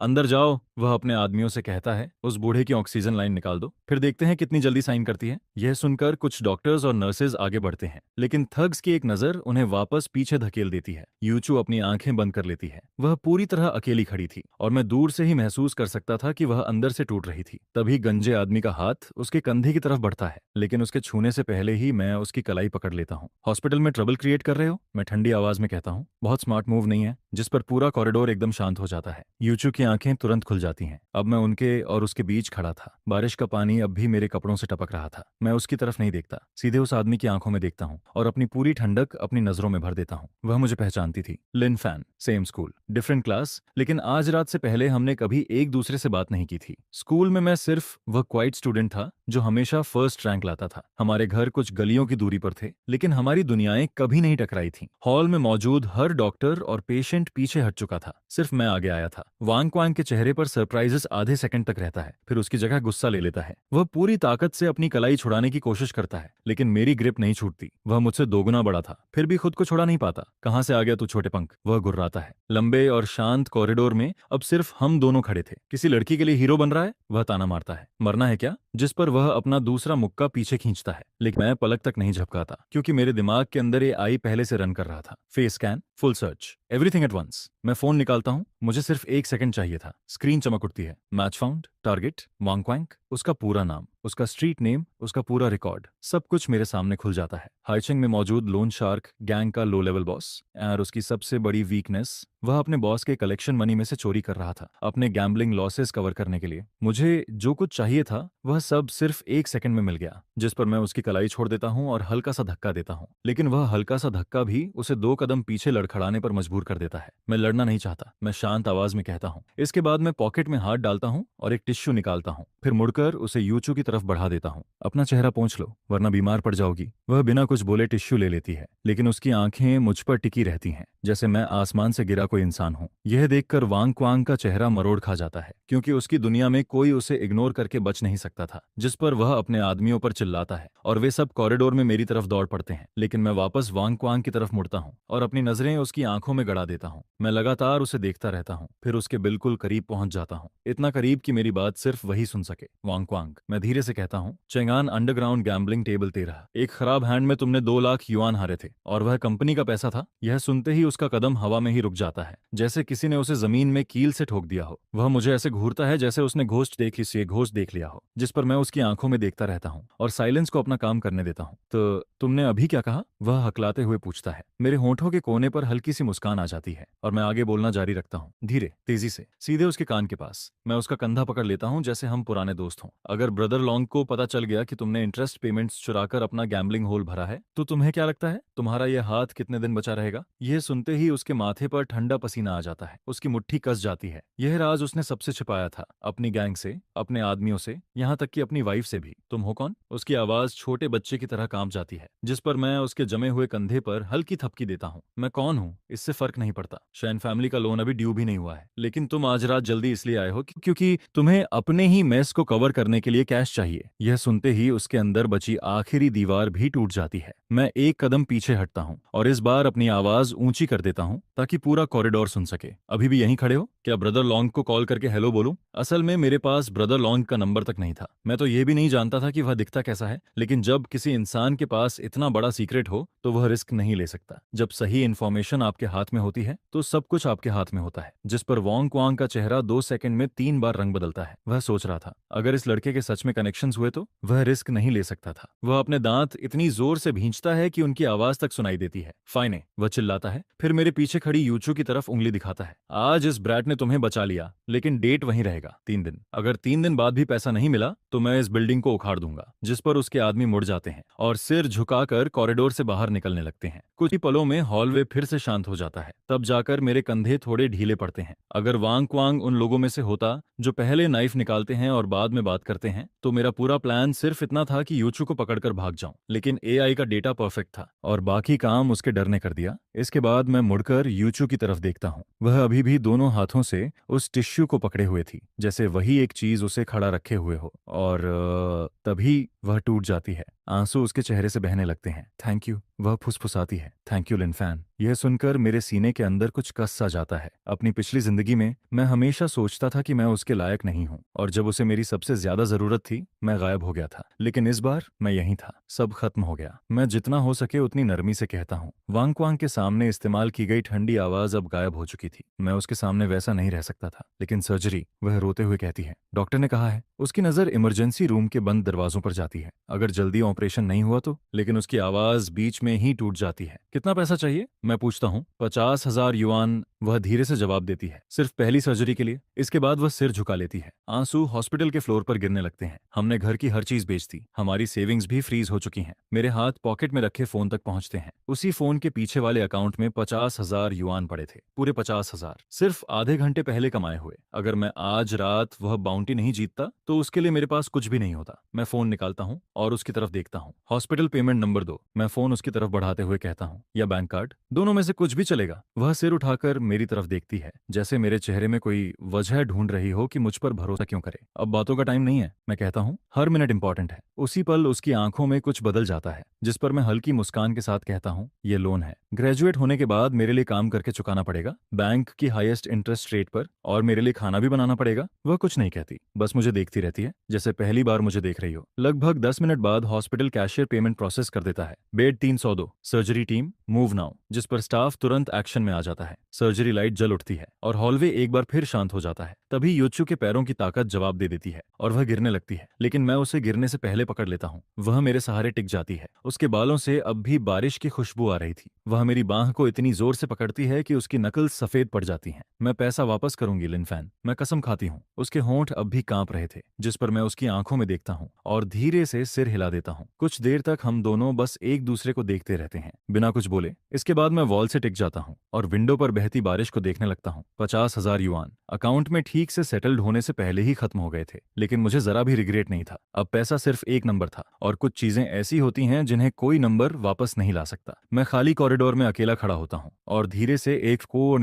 अंदर जाओ, वह अपने आदमियों से कहता है। उस बूढ़े की ऑक्सीजन लाइन निकाल दो, फिर देखते हैं कितनी जल्दी साइन करती है। यह सुनकर कुछ डॉक्टर्स और नर्सेज आगे बढ़ते हैं, लेकिन थग्स की एक नजर उन्हें वापस पीछे धकेल देती है। यूचू अपनी आंखें बंद कर लेती है। वह पूरी तरह अकेली खड़ी थी और मैं दूर से ही महसूस कर सकता था कि वह अंदर से टूट रही थी। तभी गंजे आदमी का हाथ उसके कंधे की तरफ बढ़ता है, लेकिन उसके छूने से पहले ही मैं उसकी कलाई पकड़ लेता हूँ। हॉस्पिटल में ट्रबल क्रिएट कर रहे हो, मैं ठंडी आवाज में कहता हूँ। बहुत स्मार्ट मूव नहीं है, जिस पर पूरा कॉरिडोर एकदम शांत हो जाता है। यूचू की आंखें तुरंत खुल जाती हैं। अब मैं उनके और उसके बीच खड़ा था। बारिश का पानी अब भी मेरे कपड़ों से टपक रहा था। मैं उसकी तरफ नहीं देखता, सीधे उस आदमी की आंखों में देखता हूँ और अपनी पूरी ठंडक अपनी नजरों में भर देता हूँ। वह मुझे पहचानती थी। Lin Fan, same school, different class, लेकिन आज रात से पहले हमने कभी एक दूसरे से बात नहीं की थी। स्कूल में मैं सिर्फ वह क्वाइट स्टूडेंट था जो हमेशा फर्स्ट रैंक लाता था। हमारे घर कुछ गलियों की दूरी पर थे, लेकिन हमारी दुनियाएं कभी नहीं टकराई थीं। हॉल में मौजूद हर डॉक्टर और पेशेंट पीछे हट चुका था, सिर्फ मैं आगे आया था। वांग क्वांग के चेहरे पर सरप्राइजेस आधे सेकंड तक रहता है, फिर उसकी जगह गुस्सा ले लेता है। वह पूरी ताकत से अपनी कलाई छुड़ाने की कोशिश करता है, लेकिन मेरी ग्रिप नहीं छूटती। वह मुझसे दोगुना बड़ा था, फिर भी खुद को छुड़ा नहीं पाता। कहां से आ गया तू छोटे पंख, वह गुर्राता है। लंबे और शांत कॉरिडोर में अब सिर्फ हम दोनों खड़े थे। किसी लड़की के लिए हीरो बन रहा है, वह ताना मारता है। मरना है क्या, जिस पर वह अपना दूसरा मुक्का पीछे खींचता है, लेकिन मैं पलक तक नहीं झपकाता, क्योंकि मेरे दिमाग के अंदर ये आई पहले से रन कर रहा था। Face scan, full search, everything at once. मैं फोन निकालता हूं, मुझे सिर्फ 1 सेकंड चाहिए था। स्क्रीन चमक उठती है। मैच फाउंड, टारगेट वांग क्वांग, उसका पूरा नाम, उसका स्ट्रीट नेम, उसका पूरा रिकॉर्ड, सब कुछ मेरे सामने खुल जाता है। हाइचिंग में मौजूद लोन शार्क गैंग का लो लेवल बॉस, और उसकी सबसे बड़ी वीकनेस, वह अपने बॉस के कलेक्शन मनी में से चोरी कर रहा था अपने गैम्बलिंग लॉसेस कवर करने के लिए। मुझे जो कुछ चाहिए था वह सब सिर्फ 1 सेकंड में मिल गया, जिस पर मैं उसकी कलाई छोड़ देता हूं और हल्का सा धक्का देता हूं, लेकिन वह हल्का सा धक्का भी उसे 2 कदम पीछे लड़खड़ाने पर मजबूर कर देता है। मैं लड़ना नहीं चाहता, मैं शांत आवाज में कहता हूं। इसके बाद मैं पॉकेट में हाथ डालता हूं और एक टिश्यू निकालता हूं, फिर मुड़कर उसे यूचू की तरफ बढ़ा देता हूं। अपना चेहरा पोंछ लो, वरना बीमार पड़ जाओगी। वह बिना कुछ बोले टिश्यू ले लेती है, लेकिन उसकी आंखें मुझ पर टिकी रहती हैं, जैसे मैं आसमान से गिरा कोई इंसान हूं। यह देखकर वांग क्वांग का चेहरा मरोड़ खा जाता है, क्योंकि उसकी दुनिया में कोई उसे इग्नोर करके बच नहीं सकता था। जिस पर वह अपने आदमियों पर चिल्लाता है और वे सब कॉरिडोर में मेरी तरफ दौड़ पड़ते हैं, लेकिन मैं वापस वांग क्वांग की तरफ मुड़ता हूं और अपनी नजरें उसकी आंखों में गड़ा देता हूं। मैं लगातार उसे देखता रहता हूं, फिर उसके बिल्कुल करीब पहुंच जाता हूं, इतना करीब कि मेरी बात सिर्फ वही सुन सके। वांग क्वांग, मैं धीरे से कहता हूं, चेंगान अंडरग्राउंड गैम्बलिंग टेबल तेरा, एक खराब हैंड में तुमने 2 लाख युआन हारे थे, और वह कंपनी का पैसा था। यह सुनते ही उसका कदम हवा में ही रुक जाता है, जैसे किसी ने उसे जमीन में कील से ठोक दिया हो। वह मुझे ऐसे घूरता है जैसे उसने घोस्ट देख लिया हो, जिस पर मैं उसकी आंखों में देखता रहता हूं और साइलेंस को अपना काम करने देता हूं। तो तुमने अभी क्या कहा, वह हकलाते हुए पूछता है। मेरे होंठों के कोने पर हल्की सी मुस्कान आ जाती है और मैं आगे बोलना जारी रखता हूँ, धीरे, तेजी से, सीधे उसके कान के पास। मैं उसका कंधा पकड़ लेता हूँ जैसे हम पुराने दोस्त हों। अगर ब्रदर लॉन्ग को पता चल गया कि तुमने इंटरेस्ट पेमेंट्स चुराकर अपना गैम्बलिंग होल भरा है, तो तुम्हें क्या लगता है तुम्हारा यह हाथ कितने दिन बचा रहेगा? यह सुनते ही उसके माथे पर ठंडा पसीना आ जाता है, उसकी मुट्ठी कस जाती है। यह राज उसने सबसे छिपाया था, अपनी गैंग से, अपने आदमियों से, यहाँ तक कि अपनी वाइफ से भी। तुम हो कौन? उसकी आवाज छोटे बच्चे की तरह कांप जाती है, जिस पर मैं उसके जमे हुए कंधे पर हल्की थपकी देता हूँ। मैं कौन हूँ इससे फर्क नहीं पड़ता। शैन फैमिली का लोन अभी ड्यू भी नहीं हुआ है, लेकिन तुम आज रात जल्दी इसलिए आए हो क्योंकि तुम्हें अपने ही मेस को कवर करने के लिए कैश चाहिए। यह सुनते ही उसके अंदर बची आखिरी दीवार भी टूट जाती है। मैं 1 कदम पीछे हटता हूँ और इस बार अपनी आवाज ऊंची कर देता हूँ ताकि पूरा कॉरिडोर सुन सके। अभी भी यहीं खड़े हो? क्या ब्रदर लॉन्ग को कॉल करके हेलो बोलूं? असल में मेरे पास ब्रदर लॉन्ग का नंबर तक नहीं था। मैं तो ये भी नहीं जानता था कि वह दिखता कैसा है, लेकिन जब किसी इंसान के पास इतना बड़ा सीक्रेट हो तो वह रिस्क नहीं ले सकता। जब सही इंफॉर्मेशन आपके हाथ में होती है तो सब कुछ आपके हाथ में होता है। जिस पर वांग क्वांग का चेहरा 2 सेकंड में 3 बार रंग बदलता है। वह सोच रहा था, अगर इस लड़के के सच में कनेक्शंस हुए तो वह रिस्क नहीं ले सकता था। वह अपने दांत इतनी जोर से भींचता है कि उनकी आवाज तक सुनाई देती है। फाइने, वह चिल्लाता है, फिर मेरे पीछे खड़ी यूचू की तरफ उंगली दिखाता है। आज इस ब्रैट ने तुम्हें बचा लिया, लेकिन डेट वहीं रहेगा, 3 दिन। अगर 3 दिन बाद भी पैसा नहीं मिला तो मैं इस बिल्डिंग को उखाड़ दूंगा। जिस पर उसके आदमी मुड़ जाते हैं और सिर झुकाकर कॉरिडोर से बाहर निकलने लगते हैं। कुछ ही पलों में हॉलवे फिर से शांत हो जाता है। तब जाकर मेरे कंधे थोड़े ढीले पड़ते हैं। अगर वांग क्वांग उन लोगों में से होता जो पहले नाइफ निकालते हैं और बाद में बात करते हैं, तो मेरा पूरा प्लान सिर्फ इतना था कि यूचू को पकड़कर भाग जाऊं। लेकिन एआई का डेटा परफेक्ट था और बाकी काम उसके डर ने कर दिया। इसके बाद मैं मुड़कर यूचू की तरफ देखता हूँ। वह अभी भी दोनों हाथों से उस टिश्यू को पकड़े हुए थी, जैसे वही एक चीज उसे खड़ा रखे हुए हो। और तभी वह टूट जाती है। आंसू उसके चेहरे से बहने लगते हैं। थैंक यू, वह फुसफुसाती है। Thank you Lin Fan. यह सुनकर मेरे सीने के अंदर कुछ कस सा जाता है। अपनी पिछली जिंदगी में मैं हमेशा सोचता था कि मैं उसके लायक नहीं हूँ, और जब उसे मेरी सबसे ज्यादा जरूरत थी मैं गायब हो गया था। लेकिन इस बार मैं यहीं था, सब खत्म हो गया। मैं जितना हो सके उतनी नरमी से कहता हूँ। वांग क्वांग के सामने इस्तेमाल की गई ठंडी आवाज अब गायब हो चुकी थी। मैं उसके सामने वैसा नहीं रह सकता था। लेकिन सर्जरी, वह रोते हुए कहती है, डॉक्टर ने कहा है। उसकी नजर इमरजेंसी रूम के बंद दरवाजों पर जाती है। अगर जल्दी ऑपरेशन नहीं हुआ तो? लेकिन उसकी आवाज बीच में ही टूट जाती है। कितना पैसा चाहिए? मैं पूछता हूँ 50,000 युआन। वह धीरे से जवाब देती है, सिर्फ पहली सर्जरी के लिए। इसके बाद वह सिर झुका लेती है। आंसू हॉस्पिटल के फ्लोर पर गिरने लगते हैं। हमने घर की हर चीज बेच दी, हमारी सेविंग्स भी फ्रीज हो चुकी हैं। मेरे हाथ पॉकेट में रखे फोन तक पहुंचते हैं। उसी फोन के पीछे वाले अकाउंट में 50,000 युआन पड़े थे, पूरे 50,000, सिर्फ आधे घंटे पहले कमाए हुए। अगर मैं आज रात वह बाउंटी नहीं जीतता तो उसके लिए मेरे पास कुछ भी नहीं होता। मैं फोन निकालता हूँ और उसकी तरफ देखता हूँ। हॉस्पिटल पेमेंट नंबर दो, मैं फोन उसकी तरफ बढ़ाते हुए कहता हूँ, या बैंक कार्ड, दोनों में से कुछ भी चलेगा। वह सिर उठाकर मेरी तरफ देखती है, जैसे मेरे चेहरे में कोई वजह ढूंढ रही हो कि मुझ पर भरोसा क्यों करे। अब बातों का टाइम नहीं है, मैं कहता हूँ, हर मिनट इंपॉर्टेंट है। उसी पल उसकी आंखों में कुछ बदल जाता है, जिस पर मैं हल्की मुस्कान के साथ कहता हूँ, ये लोन है, ग्रेजुएट होने के बाद मेरे लिए काम करके चुकाना पड़ेगा, बैंक की हाईएस्ट इंटरेस्ट रेट पर, और मेरे लिए खाना भी बनाना पड़ेगा। वह कुछ नहीं कहती, बस मुझे देखती रहती है, जैसे पहली बार मुझे देख रही हो। लगभग 10 मिनट बाद हॉस्पिटल कैशियर पेमेंट प्रोसेस कर देता है। Bed 302, surgery team move now, जिस पर स्टाफ तुरंत एक्शन में आ जाता है। सर्जरी लाइट जल उठती है और हॉलवे एक बार फिर शांत हो जाता है। तभी योचू के पैरों की ताकत जवाब दे देती है और वह गिरने लगती है, लेकिन मैं उसे गिरने से पहले पकड़ लेता हूँ। वह मेरे सहारे टिक जाती है। उसके बालों से अब भी बारिश की खुशबू आ रही थी। वह मेरी बांह को इतनी जोर से पकड़ती है कि उसकी नकल सफेद पड़ जाती है। मैं पैसा वापस करूंगी लिनफैन, मैं कसम खाती हूँ। उसके होंठ अब भी कांप रहे थे, जिस पर मैं उसकी आंखों में देखता हूँ और धीरे से सिर हिला देता हूँ। कुछ देर तक हम दोनों बस एक दूसरे को देखते रहते हैं, बिना कुछ बोले। इसके बाद मैं वॉल से टिक जाता हूँ और विंडो पर बहती बारिश को देखने लगता हूँ। 50,000 युआन अकाउंट में ठीक से सेटल्ड होने से पहले ही खत्म हो गए थे, लेकिन मुझे जरा भी रिग्रेट नहीं था। अब पैसा सिर्फ एक नंबर था, और कुछ चीजें ऐसी होती हैं जिन्हें कोई नंबर वापस नहीं ला सकता। मैं खाली कॉरिडोर में अकेला खड़ा होता हूँ और धीरे से एक को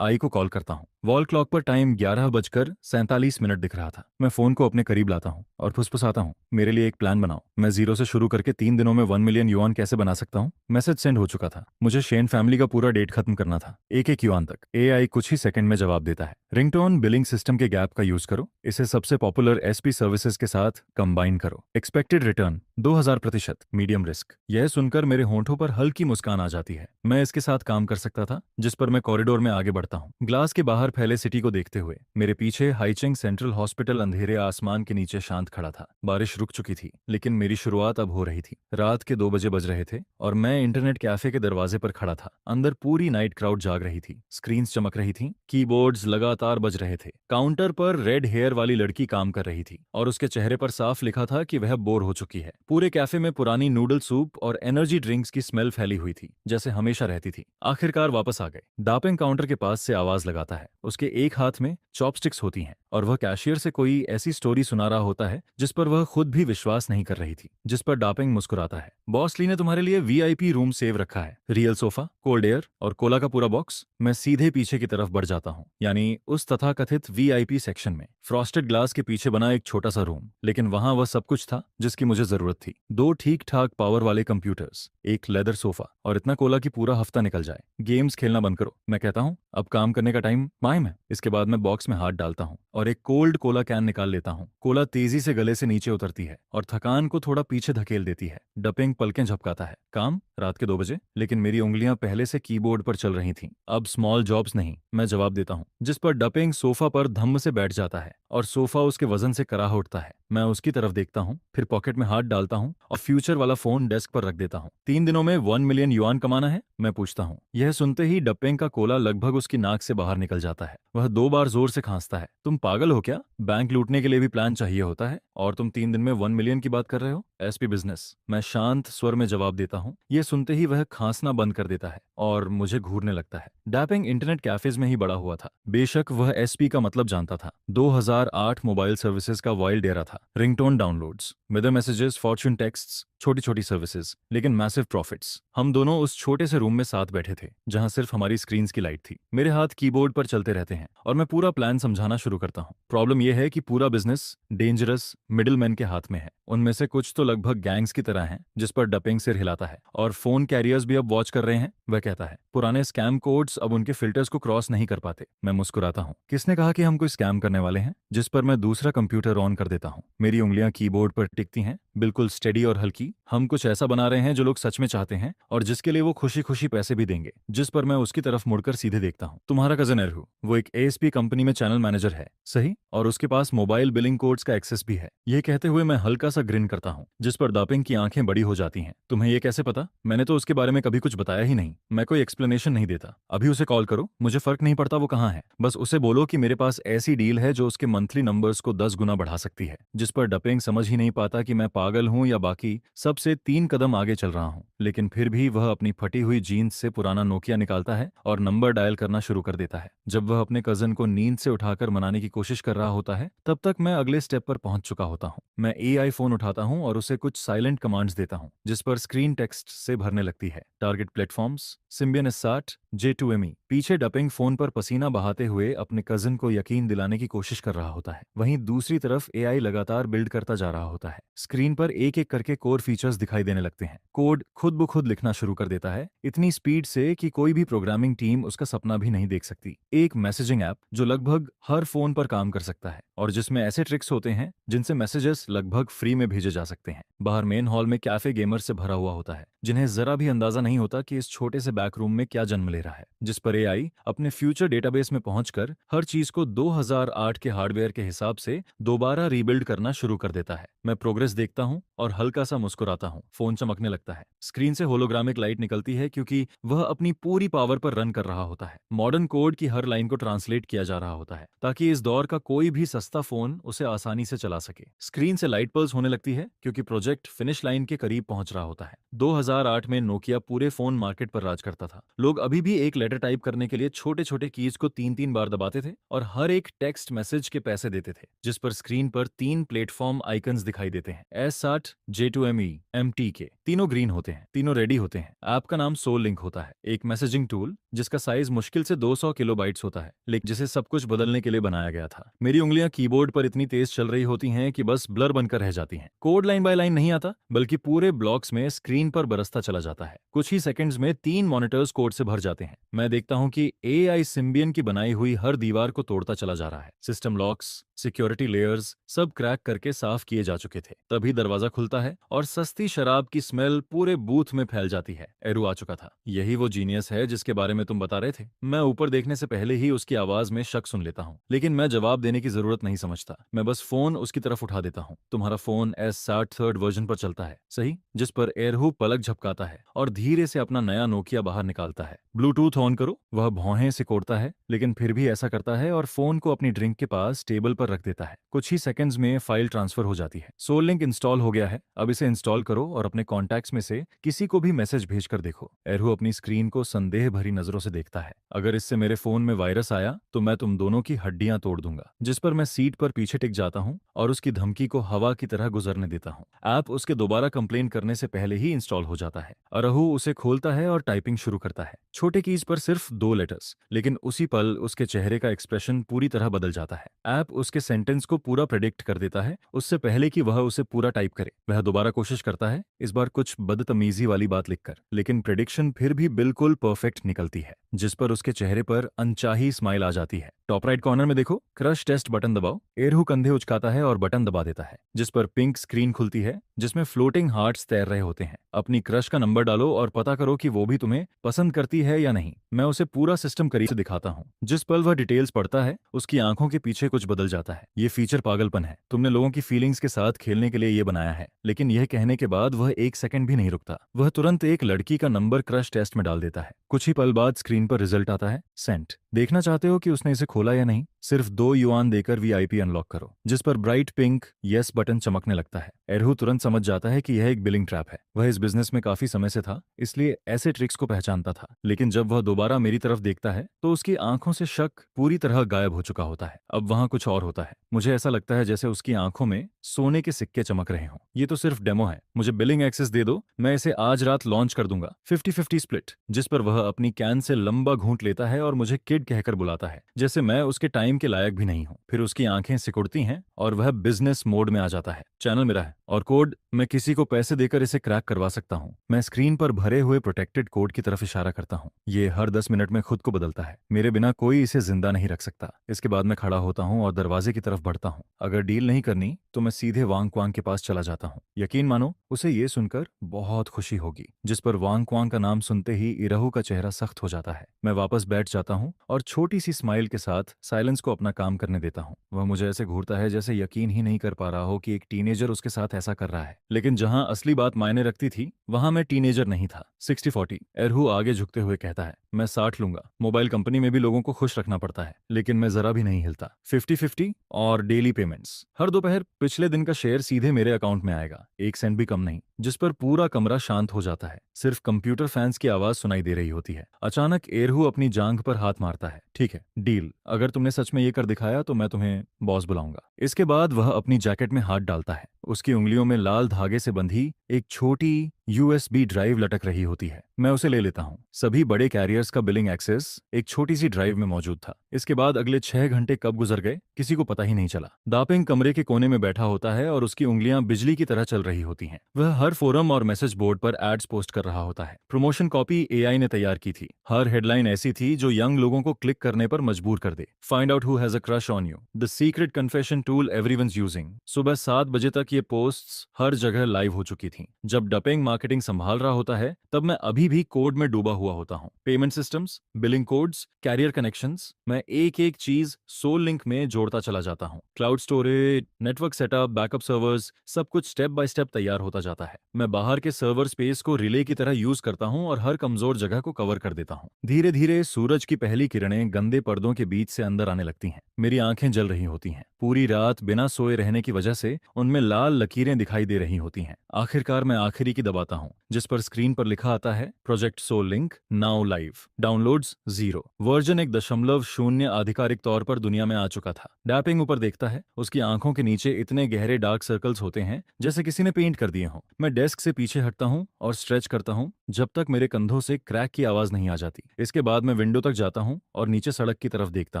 आई को कॉल करता हूँ। वॉल क्लॉक पर टाइम 11:47 दिख रहा था। मैं फोन को अपने करीब लाता हूँ और फुसफुसाता हूँ, मेरे लिए एक प्लान बनाओ। मैं जीरो से शुरू करके 3 दिनों में 1 मिलियन युआन कैसे बना सकता हूँ। मैसेज सेंड हो चुका था। मुझे शेन फैमिली का पूरा डेट खत्म करना था, एक एक युआन तक। एआई कुछ ही सेकंड में जवाब देता है। रिंगटोन बिलिंग सिस्टम के गैप का यूज करो, इसे सबसे पॉपुलर एसपी सर्विसेज के साथ कंबाइन करो। Expected return 2000%, medium risk. यह सुनकर मेरे होंठों पर हल्की मुस्कान आ जाती है। मैं इसके साथ काम कर सकता था, जिस पर मैं कॉरिडोर में आगे बढ़ता हूँ, ग्लास के बाहर फैले सिटी को देखते हुए। मेरे पीछे हाइचिंग सेंट्रल हॉस्पिटल अंधेरे आसमान के नीचे शांत खड़ा था। बारिश रुक चुकी थी, लेकिन मेरी शुरुआत अब हो रही थी। रात के 2 बजे बज रहे थे और मैं इंटरनेट कैफे के दरवाजे पर खड़ा था। अंदर पूरी नाइट क्राउड जाग रही थी। स्क्रीन्स चमक रही थी, कीबोर्ड्स लगातार बज रहे थे। काउंटर पर रेड हेयर वाली लड़की काम कर रही थी और उसके चेहरे पर साफ लिखा था कि वह बोर हो चुकी है। पूरे कैफे में पुरानी नूडल सूप और एनर्जी ड्रिंक्स की स्मेल फैली हुई थी, जैसे हमेशा रहती थी। आखिरकार वापस आ गए। दापेंग काउंटर के पास से आवाज लगाता है। उसके एक हाथ में चॉपस्टिक्स होती हैं और वह कैशियर से कोई ऐसी स्टोरी सुना रहा होता है जिस पर वह खुद भी विश्वास नहीं कर रही थी। जिस पर डापेंग मुस्कुराता है। बॉस ली ने तुम्हारे लिए वीआईपी रूम सेव रखा है, रियल सोफा, कोल्ड एयर और कोला का पूरा बॉक्स। मैं सीधे पीछे की तरफ बढ़ जाता हूँ, यानी उस तथाकथित वीआईपी सेक्शन में। फ्रॉस्टेड ग्लास के पीछे बना एक छोटा सा रूम, लेकिन वहां वह सब कुछ था जिसकी मुझे जरूरत थी। 2 ठीक ठाक पावर वाले कंप्यूटर्स, एक लेदर सोफा और इतना कोला कि पूरा हफ्ता निकल जाए। गेम्स खेलना बंद करो, मैं कहता हूँ, अब काम करने का टाइम माइम है। इसके बाद मैं बॉक्स में हाथ डालता हूँ और एक कोल्ड कोला कैन निकाल लेता हूँ। कोला तेजी से गले से नीचे उतरती है और थकान को थोड़ा पीछे धकेल देती है। डपिंग पलकें झपकाता है। काम रात के 2 बजे, लेकिन मेरी उंगलियां पहले से कीबोर्ड पर चल रही थीं। अब स्मॉल जॉब्स नहीं, मैं जवाब देता हूँ। जिस पर डपिंग सोफा पर धम्म से बैठ जाता है और सोफा उसके वजन से कराह उठता है। मैं उसकी तरफ देखता हूँ, फिर पॉकेट में हाथ डालता हूँ और फ्यूचर वाला फोन डेस्क पर रख देता हूँ। 3 दिनों में 1 मिलियन युआन कमाना है, मैं पूछता हूँ। यह सुनते ही डपिंग का कोला लगभग उसकी नाक से बाहर निकल जाता है। वह 2 बार जोर से खांसता है। तुम पागल हो क्या? बैंक लूटने के लिए भी प्लान चाहिए होता है, और तुम 3 दिन में 1 मिलियन की बात कर रहे हो? एसपी बिजनेस, मैं शांत स्वर में जवाब देता हूँ। यह सुनते ही वह खांसना बंद कर देता है और मुझे घूरने लगता है। डैपिंग इंटरनेट कैफेज में ही बड़ा हुआ था। बेशक वह एसपी का मतलब जानता था। 2008 मोबाइल सर्विसेज का वाइल्ड एरा था। Ringtone downloads, weather messages, fortune texts, छोटी छोटी सर्विसेज, लेकिन मैसिव प्रॉफिट्स। हम दोनों उस छोटे से रूम में साथ बैठे थे, जहां सिर्फ हमारी स्क्रीन्स की लाइट थी। मेरे हाथ कीबोर्ड पर चलते रहते हैं और मैं पूरा प्लान समझाना शुरू करता हूँ। प्रॉब्लम यह है कि पूरा बिजनेस डेंजरस मिडिलमैन के हाथ में है। उनमें से कुछ तो लगभग गैंग्स की तरह हैं, जिस पर डपिंग सिर हिलाता है। और फोन कैरियर्स भी अब वॉच कर रहे हैं, वह कहता है। पुराने स्कैम कोड्स अब उनके फिल्टर्स को क्रॉस नहीं कर पाते। मैं मुस्कुराता हूँ। किसने कहा कि हम कोई स्कैम करने वाले हैं? जिस पर मैं दूसरा कंप्यूटर ऑन कर देता हूँ। मेरी उंगलियां कीबोर्ड पर टिकती हैं, बिल्कुल स्टेडी और हल्की। हम कुछ ऐसा बना रहे हैं जो लोग सच में चाहते हैं और जिसके लिए वो खुशी खुशी पैसे भी देंगे। जिस पर मैं उसकी तरफ मुड़कर सीधे देखता हूँ। तुम्हारा कजन एरहू, वो एक एएसपी कंपनी में चैनल मैनेजर है, सही? और उसके पास मोबाइल बिलिंग कोड्स का एक्सेस भी है। ये कहते हुए मैं हल्का सा ग्रिन करता हूँ, जिस पर दापिंग की आंखें बड़ी हो जाती हैं। तुम्हें ये कैसे पता? मैंने तो उसके बारे में कभी कुछ बताया ही नहीं। मैं कोई एक्सप्लेनेशन नहीं देता। अभी उसे कॉल करो, मुझे फर्क नहीं पड़ता वो कहाँ है। बस उसे बोलो कि मेरे पास ऐसी डील है जो उसके मंथली नंबर्स को 10 गुना बढ़ा सकती है। जिस पर डपिंग समझ ही नहीं पाता कि मैं पागल हूँ या बाकी सबसे 3 कदम आगे चल रहा हूँ। लेकिन फिर भी वह अपनी फटी हुई जीन्स से पुराना नोकिया निकालता है और नंबर डायल करना शुरू कर देता है। जब वह अपने कजन को नींद से उठाकर मनाने की कोशिश कर रहा होता है, तब तक मैं अगले स्टेप पर पहुंच चुका होता हूँ। मैं एआई फोन उठाता हूँ और उसे कुछ साइलेंट कमांड्स देता हूँ, जिस पर स्क्रीन टेक्स्ट से भरने लगती है। Target platforms, Symbian S60, J2ME। पीछे डपिंग फोन पर पसीना बहाते हुए अपने कजन को यकीन दिलाने की कोशिश कर रहा होता है। वहीं दूसरी तरफ एआई लगातार बिल्ड करता जा रहा होता है। स्क्रीन पर एक एक करके कोर फीचर्स दिखाई देने लगते हैं। कोड खुद ब खुद लिखना शुरू कर देता है, इतनी स्पीड से कि कोई भी प्रोग्रामिंग टीम उसका सपना भी नहीं देख सकती। एक मैसेजिंग ऐप जो लगभग हर फोन पर काम कर सकता है और जिसमें ऐसे ट्रिक्स होते हैं जिनसे मैसेजेस लगभग फ्री में भेजे जा सकते हैं। बाहर मेन हॉल में कैफे गेमर से भरा हुआ होता है, जिन्हें जरा भी अंदाजा नहीं होता कि इस छोटे से बैक रूम में क्या जन्म ले रहा है। जिस पर एआई अपने फ्यूचर डेटाबेस में पहुंचकर हर चीज को 2008 के हार्डवेयर के हिसाब से दोबारा रीबिल्ड करना शुरू कर देता है। मैं प्रोग्रेस देखता हूं और हल्का सा मुस्कुराता हूं। फोन चमकने लगता है। स्क्रीन से होलोग्रामिक लाइट निकलती है क्योंकि वह अपनी पूरी पावर पर रन कर रहा होता है। मॉडर्न कोड की हर लाइन को ट्रांसलेट किया जा रहा होता है ताकि इस दौर का कोई भी सस्ता फोन उसे आसानी से चला सके। स्क्रीन से लाइट पल्स होने लगती है क्योंकि प्रोजेक्ट फिनिश लाइन के करीब पहुंच रहा होता है। 2008 में नोकिया पूरे फोन मार्केट पर राज करता था। लोग अभी भी एक लेटर टाइप करने के लिए छोटे छोटे कीज को 3-3 बार दबाते थे और हर एक टेक्स्ट मैसेज के पैसे देते थे। जिस पर स्क्रीन पर 3 प्लेटफॉर्म आइकन्स दिखाई देते हैं, S60, J2ME, MTK। तीनों ग्रीन होते हैं, तीनों रेडी होते हैं। ऐप का नाम सोल लिंक होता है, एक मैसेजिंग टूल जिसका साइज मुश्किल से 200 किलोबाइट्स होता है, लेकिन जिसे सब कुछ बदलने के लिए बनाया गया था। मेरी उंगलियां कीबोर्ड पर इतनी तेज चल रही होती हैं कि बस ब्लर बनकर रह जाती हैं। कोड लाइन बाय लाइन नहीं आता, बल्कि पूरे ब्लॉक्स में स्क्रीन पर बरसता चला जाता है। कुछ ही सेकंड्स में 3 मॉनिटर्स कोड से भर जाते हैं। मैं देखता हूं कि एआई सिम्बियन की बनाई हुई हर दीवार को तोड़ता चला जा रहा है। सिस्टम लॉक्स, सिक्योरिटी लेयर्स सब क्रैक करके साफ किए जा चुके थे। तभी दरवाजा खुलता है और सस्ती शराब की स्मेल पूरे बूथ में फैल जाती है। एरू आ चुका था। यही वो जीनियस है जिसके बारे में तुम बता रहे थे। मैं ऊपर देखने से पहले ही उसकी आवाज में शक सुन लेता हूँ, लेकिन मैं जवाब देने की जरूरत नहीं समझता। मैं बस फोन उसकी तरफ उठा देता हूँ। तुम्हारा फोन S60 थर्ड वर्जन पर चलता है, सही? जिस पर एरहू पलक झपकाता है और धीरे से अपना नया नोकिया बाहर निकालता है। ब्लूटूथ ऑन करो। वह भौहें सिकोड़ता है, लेकिन फिर भी ऐसा करता है और फोन को अपनी ड्रिंक के पास टेबल पर रख देता है। कुछ ही सेकंड्स में फाइल ट्रांसफर हो जाती है। सोल लिंक इंस्टॉल हो गया है। अब इसे इंस्टॉल करो और अपने कॉन्टैक्ट्स में से किसी को भी मैसेज भेजकर देखो। एरहू अपनी स्क्रीन को संदेह भरी नजरों से देखता है। अगर इससे मेरे फोन में वायरस आया तो मैं तुम दोनों की हड्डियां तोड़ दूंगा। जिस पर मैं सीट पर पीछे टिक जाता हूं और उसकी धमकी को हवा की तरह गुजरने देता हूं। ऐप उसके दोबारा कंप्लेन करने से पहले ही इंस्टॉल हो जाता है। अरहू उसे खोलता है और टाइपिंग शुरू करता है। छोटे कीज पर सिर्फ 2 लेटर्स, लेकिन उसी पल उसके चेहरे का एक्सप्रेशन पूरी तरह बदल जाता है। ऐप उसके सेंटेंस को पूरा प्रेडिक्ट कर देता है उससे पहले कि वह उसे पूरा टाइप करे। वह दोबारा कोशिश करता है, इस बार कुछ बदतमीजी वाली बात लिखकर, लेकिन प्रेडिक्शन फिर भी बिल्कुल परफेक्ट निकलती है। जिस पर उसके चेहरे पर अनचाही स्माइल आ जाती है। टॉप राइट कॉर्नर में देखो, क्रश टेस्ट बटन दबाओ। एरहू कंधे उचकाता है और बटन दबा देता है, जिस पर पिंक स्क्रीन खुलती है जिसमें फ्लोटिंग हार्ट्स तैर रहे होते हैं। अपनी क्रश का नंबर डालो और पता करो कि वो भी तुम्हें पसंद करती है या नहीं। मैं उसे पूरा सिस्टम करीब से दिखाता हूँ। जिस पल वह डिटेल्स पढ़ता है, उसकी आंखों के पीछे कुछ बदल जाता है। ये फीचर पागलपन है। तुमने लोगों की फीलिंग्स के साथ खेलने के लिए ये बनाया है। लेकिन यह कहने के बाद वह एक सेकंड भी नहीं रुकता। वह तुरंत एक लड़की का नंबर क्रश टेस्ट में डाल देता है। कुछ ही पल बाद स्क्रीन पर रिजल्ट आता है, सेंट। देखना चाहते हो कि उसने इसे खोला या नहीं? सिर्फ 2 युआन देकर वीआईपी अनलॉक करो। जिस पर ब्राइट पिंक यस बटन चमकने लगता है। एरहू तुरंत समझ जाता है कि यह एक बिलिंग ट्रैप है। वह इस बिजनेस में काफी समय से था, इसलिए ऐसे ट्रिक्स को पहचानता था। लेकिन जब वह दोबारा मेरी तरफ देखता है तो उसकी आंखों से शक पूरी तरह गायब हो चुका होता है। अब वहां कुछ और होता है। मुझे ऐसा लगता है जैसे उसकी आंखों में सोने के सिक्के चमक रहे हों। ये तो सिर्फ डेमो है, मुझे बिलिंग एक्सेस दे दो, मैं इसे आज रात लॉन्च कर दूंगा। 50-50 स्प्लिट। जिस पर वह अपनी कैन से लंबा घूंट लेता है और मुझे किड कहकर बुलाता है, जैसे मैं उसके टाइम टाइम के लायक भी नहीं हूँ। फिर उसकी आंखें सिकुड़ती हैं और वह बिजनेस मोड में आ जाता है। चैनल मेरा है और कोड मैं किसी को पैसे देकर इसे क्रैक करवा सकता हूँ। मैं स्क्रीन पर भरे हुए प्रोटेक्टेड कोड की तरफ इशारा करता हूँ। ये हर 10 मिनट में खुद को बदलता है। मेरे बिना कोई इसे जिंदा नहीं रख सकता। इसके बाद मैं खड़ा होता हूँ और दरवाजे की तरफ बढ़ता हूँ। अगर डील नहीं करनी तो मैं सीधे वांग क्वांग के पास चला जाता हूँ। यकीन मानो, उसे ये सुनकर बहुत खुशी होगी। जिस पर वांग क्वांग का नाम सुनते ही इरहू का चेहरा सख्त हो जाता है। मैं वापस बैठ जाता हूँ और छोटी सी स्माइल के साथ साइलेंस को अपना काम करने देता हूँ। वह मुझे ऐसे घूरता है जैसे यकीन ही नहीं कर पा रहा हो कि एक टीनेजर उसके साथ ऐसा कर रहा है। लेकिन जहां असली बात मायने रखती थी वहां मैं टीनेजर नहीं था। 60-40। एरहू आगे झुकते हुए कहता है, मैं 60 लूंगा। मोबाइल कंपनी में भी लोगों को खुश रखना पड़ता है, लेकिन मैं जरा भी नहीं हिलता। 50-50 और डेली पेमेंट्स। हर दोपहर पिछले दिन का शेयर सीधे मेरे अकाउंट में आएगा, 1 सेंट भी कम नहीं। जिस पर पूरा कमरा शांत हो जाता है। सिर्फ कंप्यूटर फैंस की आवाज सुनाई दे रही होती है। अचानक एरहू अपनी जांघ पर हाथ मारता है। ठीक है, डील। अगर तुमने सच में ये कर दिखाया तो मैं तुम्हें बॉस बुलाऊंगा। इसके बाद वह अपनी जैकेट में हाथ डालता है। उसकी उंगलियों में लाल धागे से बंधी एक छोटी USB ड्राइव लटक रही होती है। मैं उसे ले लेता हूँ। सभी बड़े कैरियर्स का बिलिंग एक्सेस एक छोटी सी ड्राइव में मौजूद था। इसके बाद अगले 6 घंटे कब गुजर गए किसी को पता ही नहीं चला। दापिंग कमरे के कोने में बैठा होता है और उसकी उंगलियां बिजली की तरह चल रही होती हैं। वह हर फोरम और मैसेज बोर्ड पर एड्स पोस्ट कर रहा होता है। प्रमोशन कॉपी AI ने तैयार की थी। हर हेडलाइन ऐसी थी जो यंग लोगों को क्लिक करने पर मजबूर कर दे। Find out who has a crush on you, the secret confession tool everyone's using. सुबह 7 बजे तक ये पोस्ट्स हर जगह लाइव हो चुकी थीं। जब डपिंग मार्केटिंग संभाल रहा होता है तब मैं अभी भी कोड में डूबा हुआ होता हूँ। Payment systems, billing codes, carrier connections, मैं एक एक चीज सोल लिंक में जोड़ता चला जाता हूँ। Cloud storage, network setup, backup servers, सब कुछ स्टेप बाय स्टेप तैयार होता जाता है। मैं बाहर के सर्वर स्पेस को रिले की तरह यूज करता हूँ और हर कमजोर जगह को कवर कर देता हूँ। धीरे धीरे सूरज की पहली किरणें गंदे पर्दों के बीच से अंदर आने लगती हैं। मेरी आंखें जल रही होती हैं। पूरी रात बिना सोए रहने की वजह से उनमें लाल लकीरें दिखाई दे रही होती हैं। आखिरकार मैं आखिरी की दबाता हूँ, जिस पर स्क्रीन पर लिखा आता है, project soul link now live, downloads 0, version 1.0 आधिकारिक तौर पर दुनिया में आ चुका था। डैपिंग ऊपर देखता है। उसकी आंखों के नीचे इतने गहरे डार्क सर्कल्स होते हैं जैसे किसी ने पेंट कर दिए हों। मैं डेस्क से पीछे हटता हूँ और स्ट्रेच करता हूँ जब तक मेरे कंधों से क्रैक की आवाज नहीं आ जाती। इसके बाद मैं विंडो तक जाता हूँ और नीचे सड़क की तरफ देखता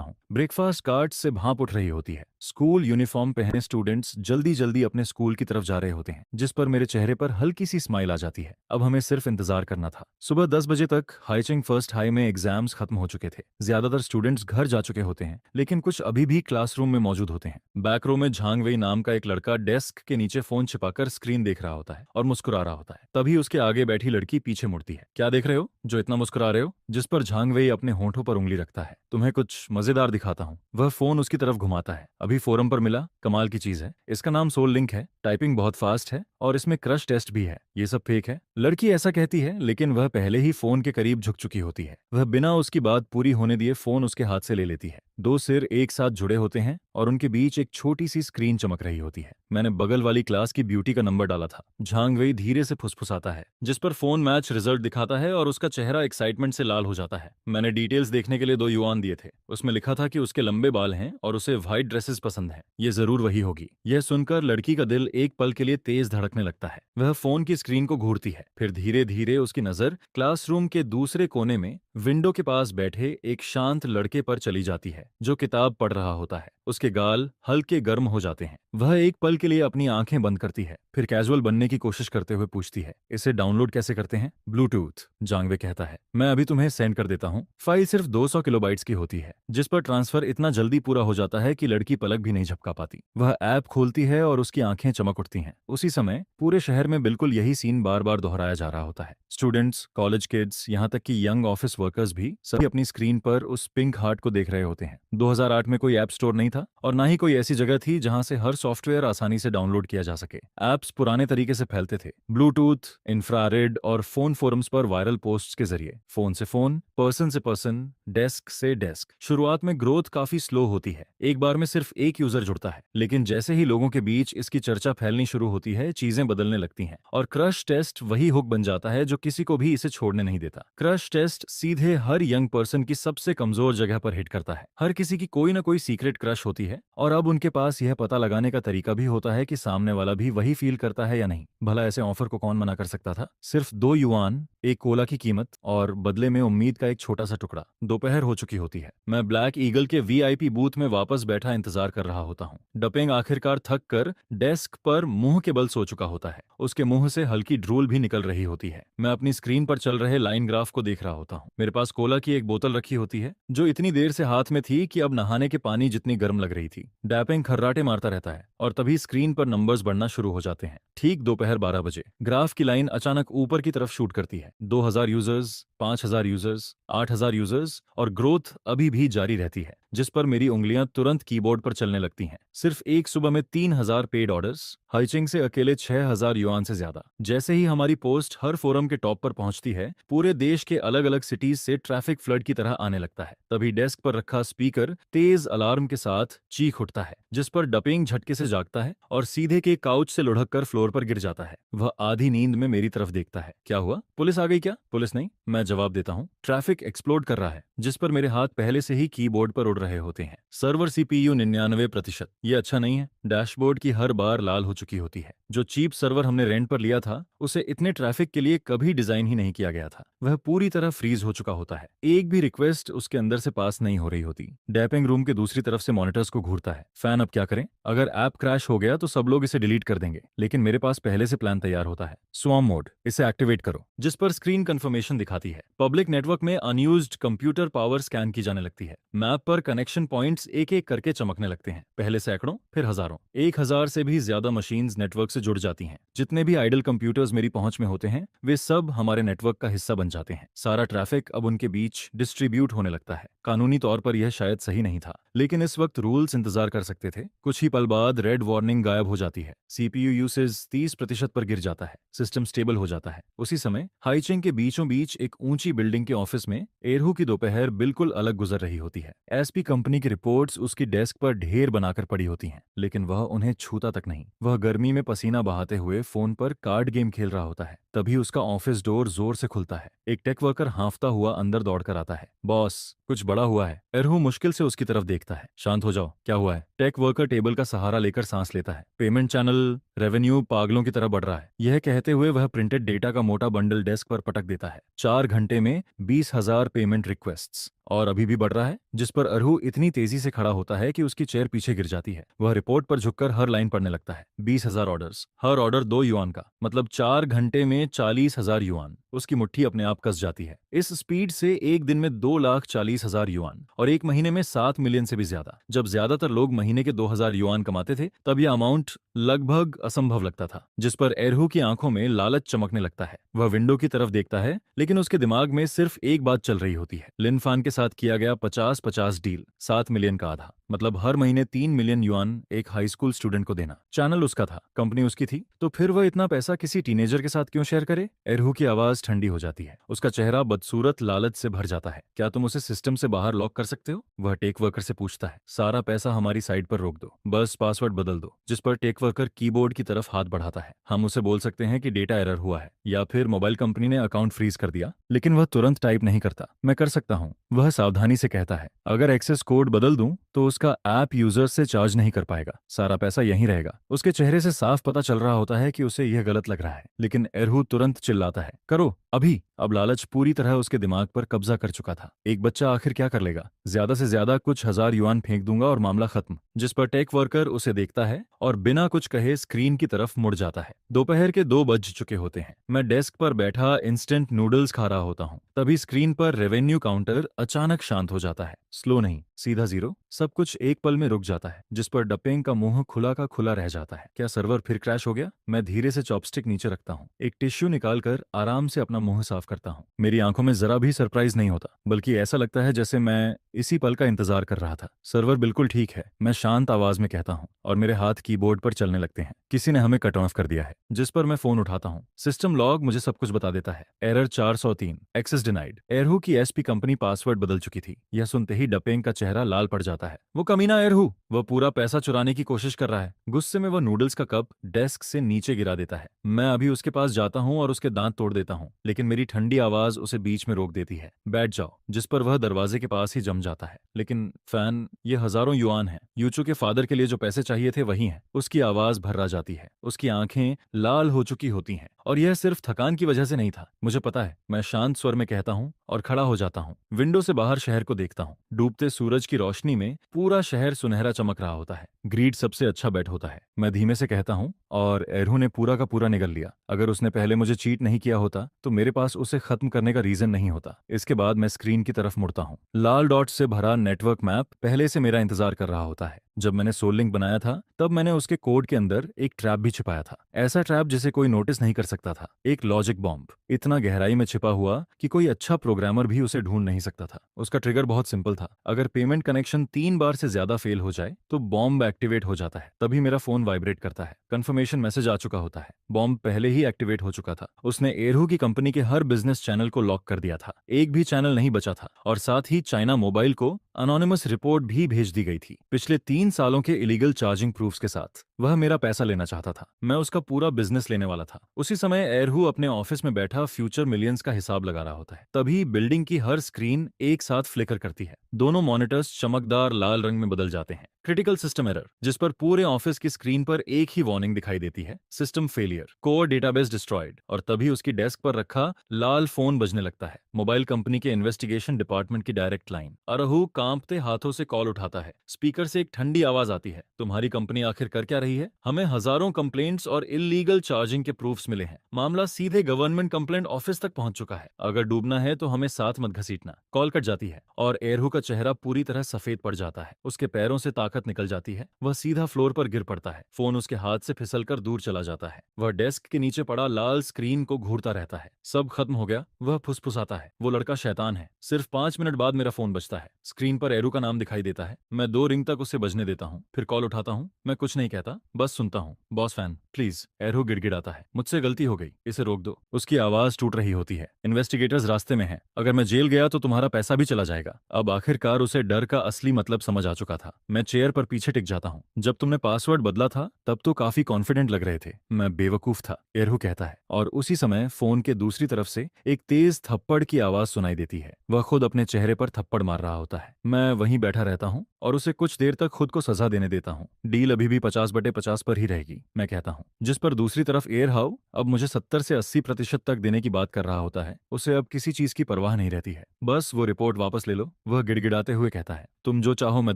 हूँ। ब्रेकफास्ट कार्ट से भाप उठ रही होती है। स्कूल यूनिफॉर्म पहने स्टूडेंट्स जल्दी जल्दी अपने स्कूल की तरफ जा रहे होते हैं, जिस पर मेरे चेहरे पर हल्की सी स्माइल आ जाती है। अब हमें सिर्फ इंतजार करना था। सुबह 10 बजे तक हाइचिंग फर्स्ट हाई में एग्जाम्स खत्म हो चुके थे। ज्यादातर स्टूडेंट्स घर जा चुके होते हैं, लेकिन कुछ अभी भी क्लासरूम में मौजूद होते हैं। बैक रो में झांग वेई नाम का एक लड़का डेस्क के नीचे फोन छिपाकर स्क्रीन देख रहा होता है और मुस्कुरा रहा होता है। तभी उसके आगे बैठी लड़की पीछे मुड़ती है। क्या देख रहे हो जो इतना मुस्कुरा रहे हो? जिस पर झांग वेई अपने होंठों पर उंगली रखता है। तुम्हें कुछ मजेदार दिखाता हूँ। वह फोन उसकी तरफ घुमाता है। अभी फोरम पर मिला, कमाल की चीज है। इसका नाम सोल लिंक है। टाइपिंग बहुत फास्ट है और इसमें क्रश टेस्ट भी है। ये सब फेक है। लड़की ऐसा कहती है, लेकिन वह पहले ही फोन के करीब झुक चुकी होती है। वह बिना उसकी बात पूरी होने दिए फोन उसके हाथ से ले लेती है। 2 सिर एक साथ जुड़े होते हैं और उनके बीच एक छोटी सी स्क्रीन चमक रही होती है। मैंने बगल वाली क्लास की ब्यूटी का नंबर डाला था। झांग वेई धीरे से फुसफुसाता है, जिस पर फोन मैच रिजल्ट दिखाता है और उसका चेहरा एक्साइटमेंट से लाल हो जाता है। मैंने डिटेल्स देखने के लिए 2 युआन दिए थे। उसमें लिखा था कि उसके लंबे बाल हैं और उसे व्हाइट ड्रेसेस पसंद है। ये जरूर वही होगी। यह सुनकर लड़की का दिल एक पल के लिए तेज धड़कने लगता है। वह फोन की स्क्रीन को घूरती है। फिर धीरे धीरे उसकी नजर क्लासरूम के दूसरे कोने में विंडो के पास बैठे एक शांत लड़के पर चली जाती है, जो किताब पढ़ रहा होता है। उसके गाल हल्के गर्म हो जाते हैं। वह एक पल के लिए अपनी आंखें बंद करती है, फिर कैजुअल बनने की कोशिश करते हुए पूछती है, इसे डाउनलोड कैसे करते हैं? ब्लूटूथ, जांगवे कहता है। मैं अभी तुम्हें सेंड कर देता हूँ। फाइल सिर्फ 200 किलोबाइट्स की होती है, जिस पर ट्रांसफर इतना जल्दी पूरा हो जाता है कि लड़की पलक भी नहीं झपका पाती। वह ऐप खोलती है और उसकी आंखें चमक उठती हैं। उसी समय पूरे शहर में बिल्कुल यही सीन बार बार दोहराया जा रहा होता है। स्टूडेंट्स, कॉलेज किड्स, यहाँ तक कि यंग ऑफिस वर्कर्स भी सभी अपनी स्क्रीन पर उस पिंक हार्ट को देख रहे होते हैं। 2008 में कोई ऐप स्टोर नहीं था और ना ही कोई ऐसी जगह थी जहां से हर सॉफ्टवेयर आसानी से डाउनलोड किया जा सके। ऐप्स पुराने तरीके से फैलते थे, ब्लूटूथ, इंफ्रारेड और फोन फोरम्स पर वायरल पोस्ट्स के जरिए। फोन से फोन, पर्सन से पर्सन, डेस्क से डेस्क। शुरुआत में ग्रोथ काफी स्लो होती है। एक बार में सिर्फ एक यूजर जुड़ता है, लेकिन जैसे ही लोगों के बीच इसकी चर्चा फैलनी शुरू होती है, चीजें बदलने लगती हैं और क्रश टेस्ट वही हुक बन जाता है जो किसी को भी इसे छोड़ने नहीं देता। क्रश टेस्ट सीधे हर यंग पर्सन की सबसे कमजोर जगह पर हिट करता है। हर किसी की कोई ना कोई सीक्रेट क्रश होती है और अब उनके पास यह पता लगाने का तरीका भी होता है कि सामने वाला भी वही फील करता है या नहीं। भला ऐसे ऑफर को कौन मना कर सकता था? सिर्फ 2 युआन, एक कोला की कीमत और बदले में उम्मीद का एक छोटा सा टुकड़ा। दोपहर हो चुकी होती है। मैं ब्लैक ईगल के वीआईपी बूथ में वापस बैठा इंतजार कर रहा होता हूँ। डपेंग आखिरकार थक कर डेस्क पर मुंह के बल सो चुका होता है। उसके मुंह से हल्की ड्रूल भी निकल रही होती है। मैं अपनी स्क्रीन पर चल रहे लाइन ग्राफ को देख रहा होता हूँ। मेरे पास कोला की एक बोतल रखी होती है जो इतनी देर से हाथ में थी कि अब नहाने के पानी जितनी गर्म लग रही थी। डैपिंग खर्राटे मारता रहता है और तभी स्क्रीन पर नंबर्स बढ़ना शुरू हो जाते हैं। ठीक दोपहर 12 बजे ग्राफ की लाइन अचानक ऊपर की तरफ शूट करती है। 2000 यूजर्स, 5000 यूजर्स, 8000 यूजर्स और ग्रोथ अभी भी जारी रहती है, जिस पर मेरी उंगलियां तुरंत कीबोर्ड पर चलने लगती हैं। सिर्फ एक सुबह में 3000 पेड ऑर्डर्स, हाइचिंग से अकेले 6000 युआन से ज्यादा। जैसे ही हमारी पोस्ट हर फोरम के टॉप पर पहुंचती है, पूरे देश के अलग अलग सिटीज से ट्रैफिक फ्लड की तरह आने लगता है। तभी डेस्क पर रखा स्पीकर तेज अलार्म के साथ चीख उठता है, जिस पर डपिंग झटके से जागता है और सीधे के काउच से लुढ़क कर फ्लोर पर गिर जाता है। वह आधी नींद में मेरी तरफ देखता है। क्या हुआ? पुलिस आ गई क्या? पुलिस नहीं, मैं जवाब देता हूँ। ट्रैफिक एक्सप्लोड कर रहा है, जिस पर मेरे हाथ पहले से ही कीबोर्ड पर उड़ रहे होते हैं। Server CPU 99%। ये अच्छा नहीं है। डैशबोर्ड की हर बार लाल हो चुकी होती है। जो चीप सर्वर हमने रेंट पर लिया था, उसे इतने ट्रैफिक के लिए कभी डिजाइन ही नहीं किया गया था। वह पूरी तरह फ्रीज हो चुका होता है। एक भी रिक्वेस्ट उसके अंदर से पास नहीं हो रही होती। डैपिंग रूम के दूसरी तरफ से मॉनिटर्स को घूरता है। फैन, अब क्या करें? अगर ऐप क्रैश हो गया तो सब लोग इसे डिलीट कर देंगे, लेकिन मेरे पास पहले से प्लान तैयार होता है। स्वॉर्म मोड, इसे एक्टिवेट करो, जिस पर स्क्रीन कंफर्मेशन दिखाती है। पब्लिक नेटवर्क में अनयूज्ड कंप्यूटर पावर स्कैन की जाने लगती है। मैप पर कनेक्शन पॉइंट्स एक एक करके चमकने लगते हैं। पहले सैकड़ों, फिर हजारों, 1000 से भी ज्यादा मशीन्स नेटवर्क से जुड़ जाती हैं। जितने भी आइडल कंप्यूटर्स मेरी पहुंच में होते हैं, वे सब हमारे नेटवर्क का हिस्सा बन जाते हैं। सारा ट्रैफिक अब उनके बीच डिस्ट्रीब्यूट होने लगता है। कानूनी तौर पर यह शायद सही नहीं था, लेकिन इस वक्त रूल्स इंतजार कर सकते थे। कुछ ही पल बाद रेड वार्निंग गायब हो जाती है। सीपीयू यूसेज 30% पर गिर जाता है। सिस्टम स्टेबल हो जाता है। उसी समय हाइचिंग के बीचों बीच एक ऊंची बिल्डिंग के ऑफिस में एरहू की दोपहर बिल्कुल अलग गुजर रही होती है। एसपी कंपनी की रिपोर्ट्स उसकी डेस्क पर ढेर बनाकर पड़ी होती हैं, लेकिन वह उन्हें छूता तक नहीं। वह गर्मी में पसीना बहाते हुए फोन पर कार्ड गेम खेल रहा होता है। तभी उसका ऑफिस डोर जोर से खुलता है। एक टेक वर्कर हांफता हुआ अंदर दौड़कर आता है। बॉस, कुछ बड़ा हुआ है। एरहू मुश्किल से उसकी तरफ देखता है। शांत हो जाओ, क्या हुआ है? टेक वर्कर टेबल का सहारा लेकर सांस लेता है। पेमेंट चैनल रेवेन्यू पागलों की तरह बढ़ रहा है। यह कहते हुए वह प्रिंटेड डेटा का मोटा बंडल डेस्क पर पटक देता है। 4 घंटे में 20,000 पेमेंट रिक्वेस्ट्स, और अभी भी बढ़ रहा है। जिस पर अरहू इतनी तेजी से खड़ा होता है कि उसकी चेयर पीछे गिर जाती है। वह रिपोर्ट पर झुककर हर लाइन पढ़ने लगता है। 20,000 ऑर्डर्स, हर ऑर्डर 2 युआन का, मतलब 4 घंटे में 40,000 युआन। उसकी मुट्ठी अपने आप कस जाती है। इस स्पीड से एक दिन में 2,40,000 युआन और एक महीने में 7 मिलियन से भी ज्यादा। जब ज्यादातर लोग महीने के 2,000 युआन कमाते थे, तब यह अमाउंट लगभग असंभव लगता था। जिस पर एरहू की आंखों में लालच चमकने लगता है। वह विंडो की तरफ देखता है, लेकिन उसके दिमाग में सिर्फ एक बात चल रही होती है। लिनफान के साथ किया गया 50-50 डील, 7 मिलियन का आधा, मतलब हर महीने 3 मिलियन युआन एक हाई स्कूल स्टूडेंट को देना। चैनल उसका था, कंपनी उसकी थी, तो फिर वह इतना पैसा किसी टीनेजर के साथ क्यों शेयर करे? एरहू की आवाज ठंडी हो जाती है। उसका चेहरा बदसूरत लालच से भर जाता है। क्या तुम उसे सिस्टम से बाहर लॉक कर सकते हो? वह टेक वर्कर से पूछता है। सारा पैसा हमारी साइड पर रोक दो, बस पासवर्ड बदल दो। जिस पर टेक वर्कर कीबोर्ड की तरफ हाथ बढ़ाता है। हम उसे बोल सकते हैं कि डेटा एरर हुआ है, या फिर मोबाइल कंपनी ने अकाउंट फ्रीज कर दिया, लेकिन वह तुरंत टाइप नहीं करता। मैं कर सकता हूँ, वह सावधानी से कहता है। अगर एक्सेस कोड बदल दूं तो उसका ऐप यूजर से चार्ज नहीं कर पाएगा, सारा पैसा यहीं रहेगा। उसके चेहरे से साफ पता चल रहा होता है कि उसे यह गलत लग रहा है, लेकिन एरहू तुरंत चिल्लाता है, करो अभी। अब लालच पूरी तरह उसके दिमाग पर कब्जा कर चुका था। एक बच्चा आखिर क्या कर लेगा? ज्यादा से ज्यादा कुछ 1000 युआन फेंक दूंगा और मामला खत्म। जिस पर टेक वर्कर उसे देखता है और बिना कुछ कहे स्क्रीन की तरफ मुड़ जाता है। दोपहर के 2 बज चुके होते हैं। मैं डेस्क पर बैठा इंस्टेंट नूडल्स खा रहा होता हूँ। तभी स्क्रीन पर रेवेन्यू काउंटर अचानक शांत हो जाता है। स्लो नहीं, सीधा 0। सब कुछ एक पल में रुक जाता है, जिस पर डपेंग का मुंह खुला का खुला रह जाता है। क्या सर्वर फिर क्रैश हो गया? मैं धीरे से चॉपस्टिक नीचे रखता हूँ। एक टिश्यू निकालकर आराम से अपना मुंह साफ करता हूँ। मेरी आंखों में जरा भी सरप्राइज नहीं होता, बल्कि ऐसा लगता है जैसे मैं इसी पल का इंतजार कर रहा था। सर्वर बिल्कुल ठीक है, मैं शांत आवाज में कहता हूँ, और मेरे हाथ कीबोर्ड पर चलने लगते हैं। किसी ने हमें कट ऑफ कर दिया है। जिस पर मैं फोन उठाता हूँ। सिस्टम लॉग मुझे सब कुछ बता देता है। Error 403, access denied. एरहू की एसपी कंपनी पासवर्ड बदल चुकी थी। यह सुनते ही डपेंग का चेहरा चेहरा लाल पड़ जाता है। वो कमीना एरहू, वह पूरा पैसा चुराने की कोशिश कर रहा है। गुस्से में वह नूडल्स का कप डेस्क से नीचे गिरा देता है। मैं अभी उसके पास जाता हूँ और उसके दांत तोड़ देता हूँ, लेकिन मेरी ठंडी आवाज उसे बीच में रोक देती है। बैठ जाओ, जिस पर वह दरवाजे के पास ही जम जाता है। लेकिन फैन, ये हजारों युआन है। यूचू के फादर के लिए जो पैसे चाहिए थे वही हैं। उसकी आवाज भर्रा जाती है, उसकी आंखें लाल हो चुकी होती हैं, और यह सिर्फ थकान की वजह से नहीं था। मुझे पता है। मैं शांत स्वर में कहता हूँ और खड़ा हो जाता हूँ। विंडो से बाहर शहर को देखता हूँ। डूबते सूरज की रोशनी में पूरा शहर सुनहरा चमक रहा होता है। ग्रीड सबसे अच्छा बेट होता है, मैं धीमे से कहता हूँ, और एरहू ने पूरा का पूरा निगल लिया। अगर उसने पहले मुझे चीट नहीं किया होता तो मेरे पास उसे खत्म करने का रीजन नहीं होता। इसके बाद मैं स्क्रीन की तरफ मुड़ता हूँ। लाल डॉट से भरा नेटवर्क मैप पहले से मेरा इंतजार कर रहा होता है। जब मैंने सोल लिंक बनाया था तब मैंने उसके कोड के अंदर एक ट्रैप भी छिपाया था। ऐसा ट्रैप जिसे कोई नोटिस नहीं कर सकता था। एक लॉजिक बॉम्ब, इतना गहराई में छिपा हुआ कि कोई अच्छा प्रोग्रामर भी उसे ढूंढ नहीं सकता था। उसका ट्रिगर बहुत सिंपल था। अगर पेमेंट कनेक्शन 3 बार से ज्यादा फेल हो जाए तो बॉम्ब एक्टिवेट हो जाता है। तभी मेरा फोन वाइब्रेट करता है। कंफर्मेशन मैसेज आ चुका होता है। बॉम्ब पहले ही एक्टिवेट हो चुका था। उसने एरहू की कंपनी के हर बिजनेस चैनल को लॉक कर दिया था। एक भी चैनल नहीं बचा था, और साथ ही चाइना मोबाइल को अनोनिमस रिपोर्ट भी भेज दी गई थी, पिछले 3 सालों के इलीगल चार्जिंग प्रूफ्स के साथ। वह मेरा पैसा लेना चाहता था। मैं उसका पूरा बिजनेस लेने वाला था। उसी समय एरहू अपने ऑफिस में बैठा फ्यूचर मिलियंस का हिसाब लगा रहा होता है। तभी बिल्डिंग की हर स्क्रीन एक साथ फ्लिकर करती है। दोनों मॉनिटर्स चमकदार लाल रंग में बदल जाते हैं। क्रिटिकल सिस्टम एरर, जिस पर पूरे ऑफिस की स्क्रीन पर एक ही वार्निंग दिखाई देती है, system failure, core database destroyed. और तभी उसकी डेस्क पर रखा लाल फोन बजने लगता है। मोबाइल कंपनी के इन्वेस्टिगेशन डिपार्टमेंट की डायरेक्ट लाइन। अरहू कांपते हाथों से कॉल उठाता है। स्पीकर से एक ठंडी आवाज आती है, तुम्हारी कंपनी आखिर कर क्या रही है? हमें हजारों कंप्लेंट्स और इलीगल चार्जिंग के प्रूफ्स मिले हैं। मामला सीधे गवर्नमेंट कंप्लेंट ऑफिस तक पहुंच चुका है। अगर डूबना है तो हमें साथ मत घसीटना। कॉल कट जाती है और एरहू का चेहरा पूरी तरह सफेद पड़ जाता है। उसके पैरों से ताकत निकल जाती है। वह सीधा फ्लोर पर गिर पड़ता है। फोन उसके हाथ से फिसलकर दूर चला जाता है। वह डेस्क के नीचे पड़ा लाल स्क्रीन को घूरता रहता है। सब खत्म हो गया। वह फुसफुसाता है, वो लड़का शैतान है। सिर्फ 5 मिनट बाद मेरा फोन बजता है। स्क्रीन पर एरहू का नाम दिखाई देता है। मैं 2 रिंग तक उसे बजने देता हूँ, फिर कॉल उठाता हूँ। मैं कुछ नहीं कहता, बस सुनता हूँ। Boss Fan please. एरहू गिड़गिड़ाता है, मुझसे गलती हो गई, इसे रोक दो। उसकी आवाज टूट रही होती है। इन्वेस्टिगेटर्स रास्ते में हैं। अगर मैं जेल गया तो तुम्हारा पैसा भी चला जाएगा। अब आखिरकार उसे डर का असली मतलब समझ आ चुका था। मैं चेयर पर पीछे टिक जाता हूँ। जब तुमने पासवर्ड बदला था तब तो काफी कॉन्फिडेंट लग रहे थे। मैं बेवकूफ था, एरहू कहता है। और उसी समय फोन के दूसरी तरफ से एक तेज थप्पड़ की आवाज सुनाई देती है। वह खुद अपने चेहरे पर थप्पड़ मार रहा होता है। मैं वहीं बैठा रहता हूँ और उसे कुछ देर तक खुद को सजा देने देता हूँ। डील अभी भी 50/50 पर ही रहेगी, मैं कहता हूँ। जिस पर दूसरी तरफ एयरहाउ अब मुझे 70 से 80% तक देने की बात कर रहा होता है। उसे अब किसी चीज की परवाह नहीं रहती है। बस वो रिपोर्ट वापस ले लो, वह गिड़गिड़ाते हुए कहता है। तुम जो चाहो मैं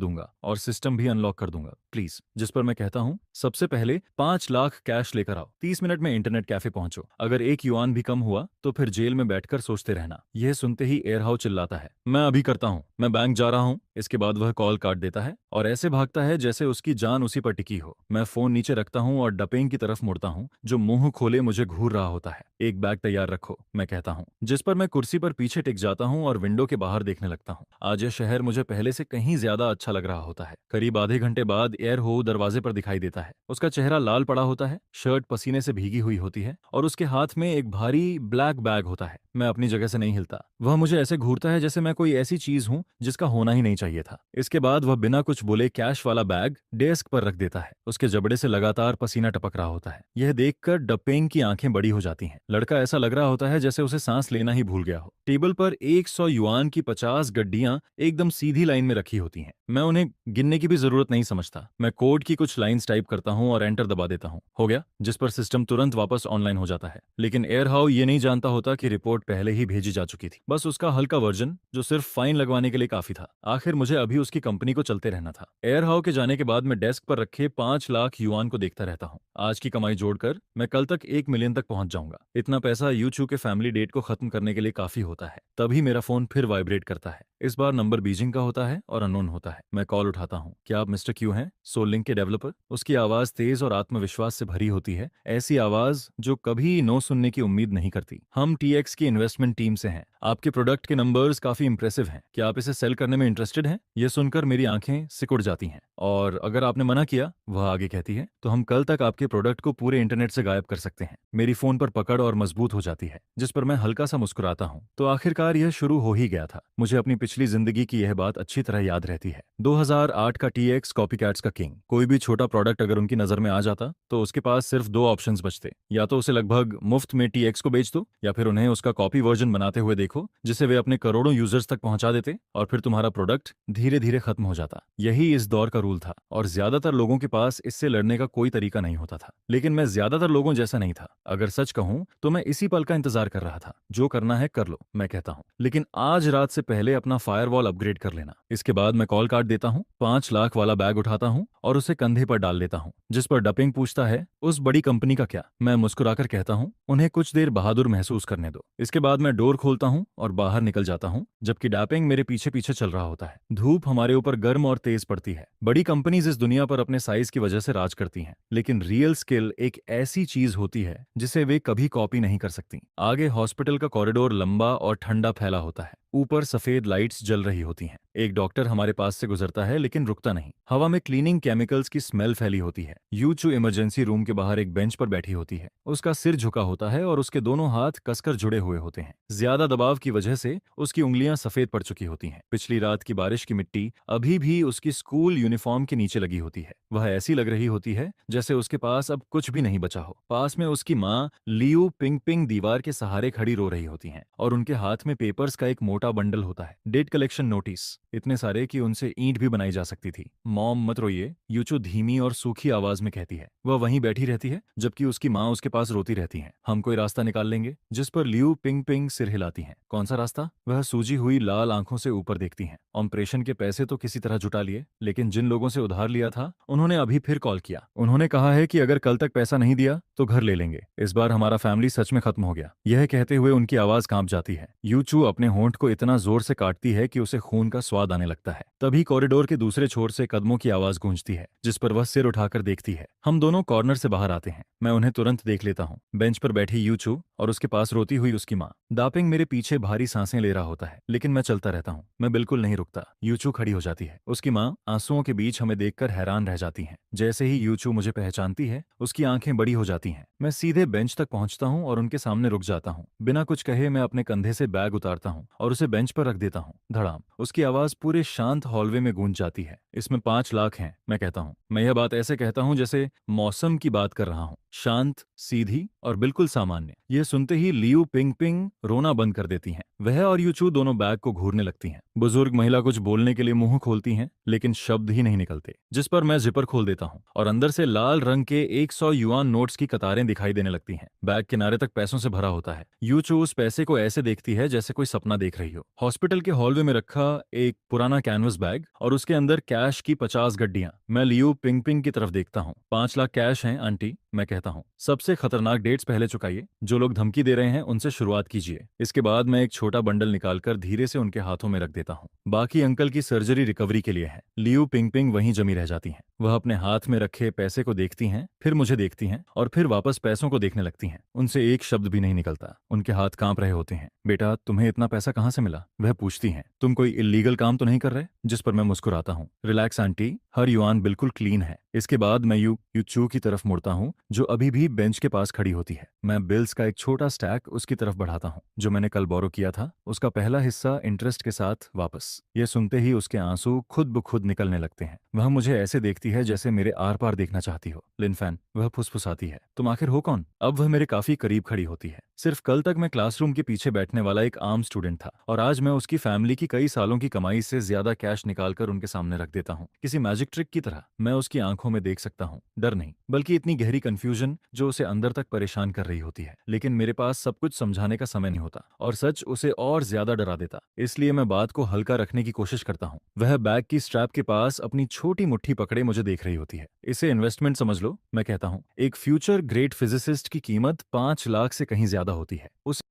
दूंगा, और सिस्टम भी अनलॉक कर दूंगा, प्लीज। जिस पर मैं कहता हूँ, सबसे पहले 5 लाख कैश लेकर आओ। 30 मिनट में इंटरनेट कैफे पहुंचो। अगर 1 युआन भी कम हुआ तो फिर जेल में बैठकर सोचते रहना। यह सुनते ही एयरहाउ चिल्लाता है, मैं अभी करता हूँ, मैं बैंक जा रहा हूँ। इसके बाद वह कॉल काट देता है और ऐसे भागता है जैसे उसकी जान उसी पर टिकी हो। मैं फोन नीचे रखता हूँ और डपेंग की तरफ मुड़ता हूँ, जो मुंह खोले मुझे घूर रहा होता है। एक बैग तैयार रखो, मैं कहता हूँ, जिस पर मैं कुर्सी पर पीछे टिक जाता हूँ और विंडो के बाहर देखने लगता हूँ। आज यह शहर मुझे पहले से कहीं ज्यादा अच्छा लग रहा होता है। करीब आधे घंटे बाद एयरहो दरवाजे पर दिखाई देता है। उसका चेहरा लाल पड़ा होता है, शर्ट पसीने से भीगी हुई होती है और उसके हाथ में एक भारी ब्लैक बैग होता है। मैं अपनी जगह से नहीं हिलता। वह मुझे ऐसे घूरता है जैसे मैं कोई ऐसी चीज हूं जिसका होना ही नहीं चाहिए था। इसके बाद वह बिना कुछ बोले कैश वाला बैग डेस्क पर रख देता है। उसके जबड़े से लगातार पसीना टपक रहा होता है। यह देखकर डपेंग की आंखें बड़ी हो जाती हैं। लड़का ऐसा लग रहा होता है जैसे उसे सांस लेना ही भूल गया हो। टेबल पर 100 युआन की 50 गड्डियां एकदम सीधी लाइन में रखी होती हैं। मैं उन्हें गिनने की भी जरूरत नहीं समझता। मैं कोड की कुछ लाइंस टाइप करता हूं और एंटर दबा देता हूं। हो गया, जिस पर सिस्टम तुरंत वापस ऑनलाइन हो जाता है। लेकिन एयरहाउ ये नहीं जानता होता कि रिपोर्ट पहले ही भेजी जा चुकी थी। बस उसका हल्का वर्जन, जो सिर्फ फाइन लगवाने के लिए काफी था। आखिर मुझे अभी उसकी कंपनी को चलते रहना था। एयरहाउ के जाने के बाद मैं डेस्क पर रखे 5 लाख युआन को देखता रहता हूँ। आज की कमाई जोड़कर मैं कल तक 1 मिलियन तक पहुंच जाऊंगा। इतना पैसा यूचू के फैमिली डेट को खत्म करने के लिए काफी होता है। तभी मेरा फोन फिर वाइब्रेट करता है। इस बार नंबर बीजिंग का होता है और अननोन होता है। मैं कॉल उठाता हूँ। क्या आप मिस्टर क्यू हैं, सोल लिंक के डेवलपर? उसकी आवाज तेज और आत्मविश्वास से भरी होती है, ऐसी आवाज जो कभी नो सुनने की उम्मीद नहीं करती। हम टीएक्स की इन्वेस्टमेंट टीम से हैं। आपके प्रोडक्ट के नंबर्स काफी इंप्रेसिव हैं। क्या आप इसे सेल करने में इंटरेस्टेड हैं? यह सुनकर मेरी आंखें सिकुड़ जाती हैं। और अगर आपने मना किया, वह आगे कहती है, तो हम कल तक आपके प्रोडक्ट को पूरे इंटरनेट से गायब कर सकते हैं। मेरी फोन पर पकड़ और मजबूत हो जाती है, जिस पर मैं हल्का सा मुस्कुराता हूँ। तो आखिरकार यह शुरू हो ही गया था। मुझे अपनी पिछली जिंदगी की यह बात अच्छी तरह याद रहती है। 2008 का TX कॉपीकैट्स का किंग। कोई भी छोटा प्रोडक्ट अगर उनकी नजर में आ जाता तो उसके पास सिर्फ दो ऑप्शंस बचते, या तो उसे लगभग मुफ्त में TX को बेच दो, या फिर उन्हें उसका कॉपी वर्जन बनाते हुए देखो जिसे वे अपने करोड़ों यूजर्स तक पहुंचा देते, और फिर तुम्हारा प्रोडक्ट धीरे धीरे खत्म हो जाता। यही इस दौर का रूल था, और ज्यादातर लोगों के पास इससे लड़ने का कोई तरीका नहीं होता था। लेकिन मैं ज्यादातर लोगों जैसा नहीं था। अगर सच कहूं तो मैं इसी पल का इंतजार कर रहा था। जो करना है कर लो, मैं कहता हूं, लेकिन आज रात से पहले अपना फायरवॉल अपग्रेड कर लेना। इसके बाद मैं कॉल काट देता हूं, 5 लाख वाला बैग उठाता हूं और उसे कंधे पर डाल लेता हूं। जिस पर डपिंग पूछता है, उस बड़ी कंपनी का क्या? मैं मुस्कुराकर कहता हूं, उन्हें कुछ देर बहादुर महसूस करने दो। इसके बाद मैं डोर खोलता हूं और बाहर निकल जाता हूं, जबकि डैपिंग मेरे पीछे पीछे चल रहा होता है। धूप हमारे ऊपर गर्म और तेज पड़ती है। बड़ी कंपनीज इस दुनिया पर अपने साइज की वजह से राज करती हैं, लेकिन रियल स्किल एक ऐसी चीज होती है जिसे वे कभी कॉपी नहीं कर सकती। आगे हॉस्पिटल का कॉरिडोर लंबा और ठंडा फैला होता है। ऊपर सफेद लाइट्स जल रही होती हैं। एक डॉक्टर हमारे पास से गुजरता है, लेकिन रुकता नहीं। हवा में क्लीनिंग केमिकल्स की स्मेल फैली होती है। यूचू इमरजेंसी रूम के बाहर एक बेंच पर बैठी होती है। उसका सिर झुका होता है और उसके दोनों हाथ कसकर जुड़े हुए होते हैं। ज्यादा दबाव की वजह से उसकी उंगलियां सफेद पड़ चुकी होती हैं। पिछली रात की बारिश की मिट्टी अभी भी उसकी स्कूल यूनिफॉर्म के नीचे लगी होती है। वह ऐसी लग रही होती है जैसे उसके पास अब कुछ भी नहीं बचा हो। पास में उसकी माँ लियू पिंग पिंग दीवार के सहारे खड़ी रो रही होती हैं, और उनके हाथ में पेपर्स का एक मोटा बंडल होता है। डेट कलेक्शन नोटिस, इतने सारे कि उनसे ईंट भी बनाई जा सकती थी। मॉम मत रोइए, यूचू धीमी और सूखी आवाज में कहती है। वह वहीं बैठी रहती है, जबकि उसकी माँ उसके पास रोती रहती है। हम कोई रास्ता निकाल लेंगे? जिस पर लियू पिंग पिंग सिर हिलाती हैं। कौन सा रास्ता? वह सूजी हुई लाल आंखों से ऊपर देखती हैं। ऑपरेशन के पैसे तो किसी तरह जुटा लिए, लेकिन जिन लोगों से उधार लिया था उन्होंने अभी फिर कॉल किया। उन्होंने कहा है कि अगर कल तक पैसा नहीं दिया तो घर ले लेंगे। इस बार हमारा फैमिली सच में खत्म हो गया। यह कहते हुए उनकी आवाज कांप जाती है। यूचू अपने होंठ को इतना जोर से काटती है कि उसे खून का स्वाद आने लगता है। तभी कॉरिडोर के दूसरे छोर से कदमों की आवाज गूंजती है, जिस पर वह सिर उठाकर देखती है। हम दोनों कॉर्नर से बाहर आते हैं। मैं उन्हें तुरंत देख लेता हूँ। बेंच पर बैठी यूचू और उसके पास रोती हुई उसकी माँ। दापिंग मेरे पीछे भारी सांसें ले रहा होता है, लेकिन मैं चलता रहता हूँ। मैं बिल्कुल नहीं रुकता। यूचू खड़ी हो जाती है। उसकी माँ आंसुओं के बीच हमें देखकर हैरान रह जाती है। जैसे ही यूचू मुझे पहचानती है, उसकी आंखें बड़ी हो जाती हैं। मैं सीधे बेंच तक पहुंचता हूं और उनके सामने रुक जाता हूं। बिना कुछ कहे मैं अपने कंधे से बैग उतारता हूं और उसे बेंच पर रख देता हूं। धड़ाम, उसकी आवाज पूरे शांत हॉलवे में गूंज जाती है। इसमें 5 लाख हैं, मैं कहता हूं। मैं यह बात ऐसे कहता हूं जैसे मौसम की बात कर रहा हूं। शांत, सीधी और बिल्कुल सामान्य। यह सुनते ही लियू पिंग पिंग रोना बंद कर देती हैं। वह और यूचू दोनों बैग को घूरने लगती हैं। बुजुर्ग महिला कुछ बोलने के लिए मुंह खोलती हैं, लेकिन शब्द ही नहीं निकलते। जिस पर मैं जिपर खोल देता हूं और अंदर से लाल रंग के 100 युआन नोट्स की कतारें दिखाई देने लगती हैं। बैग किनारे तक पैसों से भरा होता है। यूचू उस पैसे को ऐसे देखती है जैसे कोई सपना देख रही हो। हॉस्पिटल के हॉलवे में रखा एक पुराना कैनवस बैग और उसके अंदर कैश की 50 गड्डियां। मैं लियू पिंग पिंग की तरफ देखता हूँ। 5 लाख कैश हैं आंटी, मैं कहता हूँ। सबसे खतरनाक डेट्स पहले चुकाइए। जो लोग धमकी दे रहे हैं उनसे शुरुआत कीजिए। इसके बाद मैं एक छोटा बंडल निकालकर धीरे से उनके हाथों में रख देता हूँ। बाकी अंकल की सर्जरी रिकवरी के लिए है। लियू पिंग पिंग वहीं जमी रह जाती हैं। वह अपने हाथ में रखे पैसे को देखती हैं, फिर मुझे देखती हैं और फिर वापस पैसों को देखने लगती हैं। उनसे एक शब्द भी नहीं निकलता। उनके हाथ कांप रहे होते हैं। बेटा, तुम्हें इतना पैसा कहाँ से मिला? वह पूछती हैं। तुम कोई इल्लीगल काम तो नहीं कर रहे? जिस पर मैं मुस्कुराता हूँ। रिलैक्स आंटी, हर युआन बिल्कुल क्लीन है। इसके बाद मैं यूचू की तरफ मुड़ता हूँ, जो अभी भी बेंच के पास खड़ी होती है। मैं बिल्स का एक छोटा स्टैक उसकी तरफ बढ़ाता हूँ। जो मैंने कल बोरो किया था, उसका पहला हिस्सा इंटरेस्ट के साथ वापस। यह सुनते ही उसके आंसू खुद ब खुद निकलने लगते हैं। वह मुझे ऐसे देखती है जैसे मेरे आर पार देखना चाहती हो। लिनफैन, वह फुसफुसाती है। तुम आखिर हो कौन? अब वह मेरे काफी करीब खड़ी होती है। सिर्फ कल तक मैं क्लासरूम के पीछे बैठने वाला एक आम स्टूडेंट था, और आज मैं उसकी फैमिली की कई सालों की कमाई से ज्यादा कैश निकालकर उनके सामने रख देता हूँ। किसी मैजिक ट्रिक की तरह मैं उसकी आंखों में देख सकता हूँ, डर नहीं, बल्कि इतनी गहरी कंफ्यूजन जो उसे अंदर तक परेशान कर रही होती है। लेकिन मेरे पास सब कुछ समझाने का समय नहीं होता, और सच उसे और ज्यादा डरा देता। इसलिए मैं बात को हल्का रखने की कोशिश करता हूँ। वह बैग की स्ट्रैप के पास अपनी छोटी मुट्ठी पकड़े मुझे देख रही होती है। इसे इन्वेस्टमेंट समझ लो, मैं कहता हूँ। एक फ्यूचर ग्रेट फिजिसिस्ट की कीमत 5 लाख से कहीं ज्यादा होती है। उस